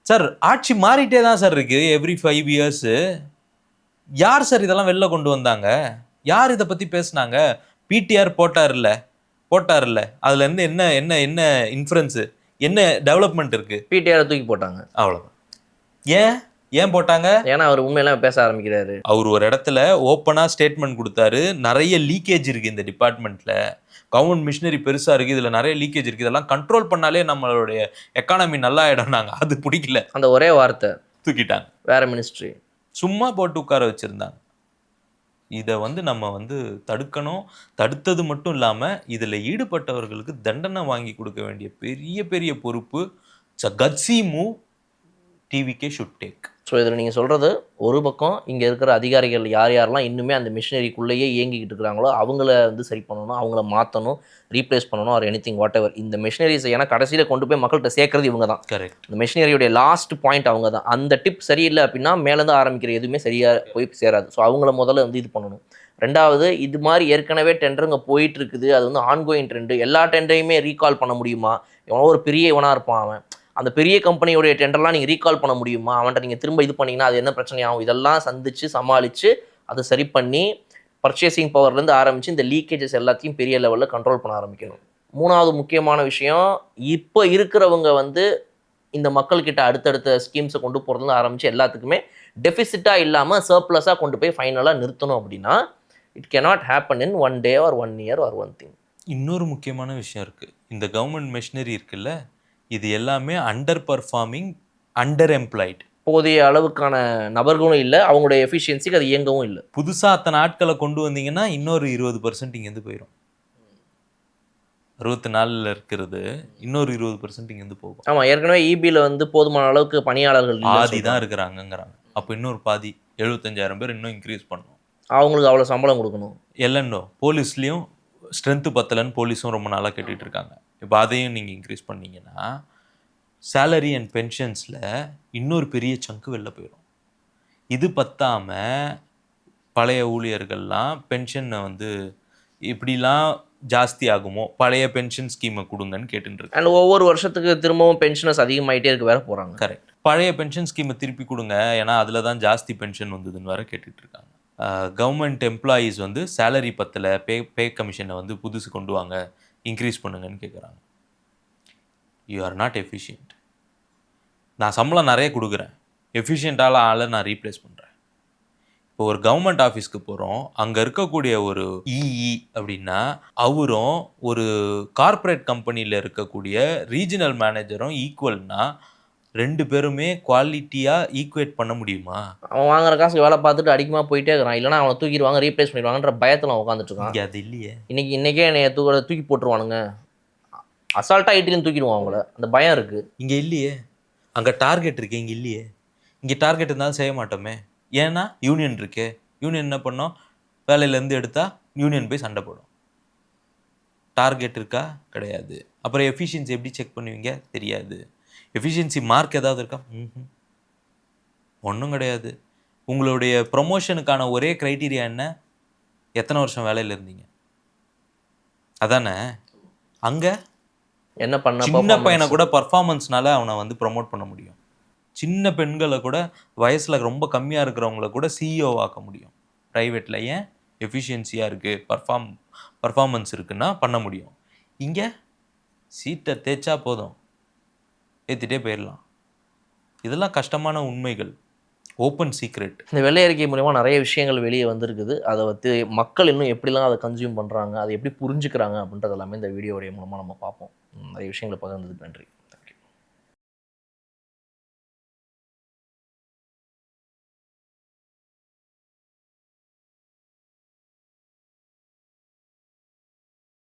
சார். ஆட்சி மாறிட்டே தான் சார் இருக்கு எவ்ரி 5 இயர்ஸ். யார் சார் இதெல்லாம் வெளில கொண்டு வந்தாங்க? யார் இதை பற்றி பேசுனாங்க? பிடிஆர் போட்டார்ல, அதுல இருந்து என்ன என்ன என்ன இன்ஃபரன்ஸு, என்ன டெவலப்மெண்ட் இருக்கு? பிடிஆரை தூக்கி போட்டாங்க, அவ்வளோதான். ஏன் போட்டாங்க? ஏன்னா அவர் உண்மையெல்லாம் பேச ஆரம்பிக்கிறாரு. அவர் ஒரு இடத்துல ஓப்பனாக ஸ்டேட்மெண்ட் கொடுத்தாரு, நிறைய லீக்கேஜ் இருக்குது இந்த டிபார்ட்மெண்ட்டில், கவர்மெண்ட் மிஷினரி பெருசாக இருக்குது, இதில் நிறைய லீக்கேஜ் இருக்குது, இதெல்லாம் கண்ட்ரோல் பண்ணாலே நம்மளுடைய எக்கானமி நல்லா ஆகிடும்னாங்க. அது பிடிக்கல, அந்த ஒரே வார்த்தை தூக்கிட்டாங்க. வேற மினிஸ்ட்ரி சும்மா போட்டு உட்கார வச்சுருந்தாங்க. இதை வந்து நம்ம வந்து தடுக்கணும். தடுத்தது மட்டும் இல்லாமல் இதில் ஈடுபட்டவர்களுக்கு தண்டனை வாங்கி கொடுக்க வேண்டிய பெரிய பெரிய பொறுப்பு கட்சி move TVK should take. So இதில் நீங்கள் சொல்கிறது ஒரு பக்கம், இங்கே இருக்கிற அதிகாரிகள் யார் யாரெல்லாம் இன்னுமே அந்த மிஷினரிக்குள்ளேயே இயங்கிக்கிட்டு இருக்கிறாங்களோ அவங்கள வந்து சரி பண்ணணும், அவங்கள மாற்றணும், ரீப்ளேஸ் பண்ணணும், ஆர் எனிதிங் வாட் எவர். இந்த மிஷினரிஸ் ஏன்னா கடைசியில் கொண்டு போய் மக்கள்கிட்ட சேர்க்கறது இவங்க தான். கரெக்ட். இந்த மிஷினரியோடைய லாஸ்ட் பாயிண்ட் அவங்க தான். அந்த டிப் சரியில்லை அப்படின்னா மேலேருந்து ஆரம்பிக்கிற எதுவுமே சரியாக போய் சேராது. ஸோ அவங்கள முதல்ல வந்து இது பண்ணணும். ரெண்டாவது, இது மாதிரி ஏற்கனவே டெண்டருங்க போயிட்டு இருக்குது, அது வந்து ஆன்கோயிங் ட்ரெண்டு. எல்லா டெண்டரையுமே ரீகால் பண்ண முடியுமா? எவனோ ஒரு பெரிய இவனாக இருப்பான், அவன் அந்த பெரிய கம்பெனியோடைய டெண்டர்லாம் நீங்கள் ரீகால் பண்ண முடியுமா? அவன்கிட்ட நீங்கள் திரும்ப இது பண்ணிங்கன்னா அது என்ன பிரச்சனையாகும்? இதெல்லாம் சந்தித்து சமாளித்து அதை சரி பண்ணி பர்ச்சேசிங் பவர்லேருந்து ஆரம்பித்து இந்த லீக்கேஜஸ் எல்லாத்தையும் பெரிய லெவலில் கண்ட்ரோல் பண்ண ஆரம்பிக்கணும். மூணாவது முக்கியமான விஷயம், இப்போ இருக்கிறவங்க வந்து இந்த மக்கள்கிட்ட அடுத்தடுத்த ஸ்கீம்ஸை கொண்டு போகிறதுல ஆரம்பித்து எல்லாத்துக்குமே டெஃபிசிட்டாக இல்லாமல் சர்ப்ளஸாக கொண்டு போய் ஃபைனலாக நிறுத்தணும். அப்படின்னா it cannot happen in 1 day or 1 year or 1 thing. இன்னொரு முக்கியமான விஷயம் இருக்குது. இந்த கவர்மெண்ட் மிஷினரி இருக்குல்ல, இது எல்லாமே அண்டர் பர்ஃபார்மிங், அண்டர் எம்ப்ளாய்டு. போதிய அளவுக்கான நபர்களும் இல்லை, அவங்களுடைய எஃபிஷியன்சிக்கு அது இயங்கவும் இல்லை. புதுசாக அத்தனை ஆட்களை கொண்டு வந்தீங்கன்னா இன்னொரு 20% இங்கேருந்து போயிடும். 64 இருக்கிறது இன்னொரு 20% இங்கேருந்து போகும். ஆமாம், ஏற்கனவே இபியில் வந்து போதுமான அளவுக்கு பணியாளர்கள் பாதி தான் இருக்கிறாங்கிறாங்க. அப்போ இன்னொரு பாதி 75,000 பேர் இன்னும் இன்க்ரீஸ் பண்ணணும். அவங்களுக்கு அவ்வளோ சம்பளம் கொடுக்கணும். இல்லைன்னோ போலீஸ்லேயும் ஸ்ட்ரென்த்து பத்தலைன்னு போலீஸும் ரொம்ப நாளாக கேட்டுட்டு இருக்காங்க. இப்போ அதையும் நீங்கள் இன்க்ரீஸ் பண்ணிங்கன்னா சேலரி அண்ட் பென்ஷன்ஸில் இன்னொரு பெரிய சங்கு வெளில போயிடும். இது பத்தாமல் பழைய ஊழியர்கள்லாம் பென்ஷனை வந்து இப்படிலாம் ஜாஸ்தி ஆகுமோ, பழைய பென்ஷன் ஸ்கீமை கொடுங்கன்னு கேட்டுருக்கு. அண்ட் ஒவ்வொரு வருஷத்துக்கு திரும்பவும் பென்ஷனஸ் அதிகமாகிட்டே இருக்க வேற போகிறாங்க. கரெக்ட். பழைய பென்ஷன் ஸ்கீமை திருப்பி கொடுங்க, ஏன்னா அதில் தான் ஜாஸ்தி பென்ஷன் வந்ததுன்னு வேற கேட்டுட்டு இருக்காங்க. கவர்மெண்ட் எம்ப்ளாயீஸ் வந்து சேலரி பத்தலை, பே கமிஷனை வந்து புதுசு கொண்டு வாங்க, இன்க்ரீஸ் பண்ணுங்கன்னு கேட்குறாங்க. You are not efficient. நான் சம்பளம் நிறைய கொடுக்குறேன், எஃபிஷியண்ட்டால் ஆளை நான் ரீப்ளேஸ் பண்ணுறேன். இப்போ ஒரு கவர்மெண்ட் ஆஃபீஸ்க்கு போகிறோம், அங்கே இருக்கக்கூடிய ஒரு இஇ அப்படின்னா அவரும் ஒரு கார்ப்பரேட் கம்பெனியில் இருக்கக்கூடிய ரீஜனல் மேனேஜரும் ஈக்குவல்னா 2 பேருமே குவாலிட்டியாக ஈக்குவேட் பண்ண முடியுமா? அவன் வாங்குற காசுக்கு வேலை பார்த்துட்டு அடிக்கமாக போயிட்டே இருக்கிறான், இல்லைனா அவனை தூக்கிடுவாங்க, ரீப்ளேஸ் பண்ணிடுவாங்கன்ற பயத்தில் அவன் உட்காந்துட்டு இருக்கான். அது இல்லையே. இன்னைக்கே என்னை தூக்கி போட்டுருவானுங்க, அசால்ட்டாக ஐடிலையும் தூக்கிடுவான் அவங்கள, அந்த பயம் இருக்குது. இங்கே இல்லையே. அங்கே டார்கெட் இருக்கு, இங்கே இல்லையே. இங்கே டார்கெட் இருந்தாலும் செய்ய மாட்டோமே, ஏன்னா யூனியன் இருக்கே. யூனியன் என்ன பண்ணோம்? வேலையிலேருந்து எடுத்தால் யூனியன் போய் சண்டை போடும். டார்கெட் இருக்கா? கிடையாது. அப்புறம் எஃபிஷியன்சி எப்படி செக் பண்ணுவீங்க? தெரியாது. எஃபிஷியன்சி மார்க் ஏதாவது இருக்கா? ஒன்றும் கிடையாது. உங்களுடைய ப்ரொமோஷனுக்கான ஒரே க்ரைட்டீரியா என்ன? எத்தனை வருஷம் வேலையில் இருந்தீங்க, அதானே? அங்கே என்ன பண்ண சின்ன பையனை கூட பர்ஃபார்மன்ஸ்னால அவனை வந்து ப்ரொமோட் பண்ண முடியும். சின்ன பெண்களை கூட, வயசில் ரொம்ப கம்மியாக இருக்கிறவங்கள கூட சிஇஓ ஆக்க முடியும் ப்ரைவேட்டில். ஏன்? எஃபிஷியன்சியாக இருக்குது, பர்ஃபார்மன்ஸ் இருக்குன்னா பண்ண முடியும். இங்கே சீட்டை தேய்ச்சா போதும், ஏற்றிட்டே போயிடலாம். இதெல்லாம் கஷ்டமான உண்மைகள், ஓப்பன் சீக்ரெட். இந்த வெள்ளை அறிக்கை மூலமா நிறைய விஷயங்கள் வெளியே வந்திருக்குது. அதை வந்து மக்கள் இன்னும் எப்படிலாம் அதை கன்சியூம் பண்ணுறாங்க, அதை எப்படி புரிஞ்சுக்கிறாங்க அப்படின்றது எல்லாமே இந்த வீடியோடைய மூலமாக நம்ம பார்ப்போம். நிறைய விஷயங்களை பகிர்ந்ததுக்கு நன்றி.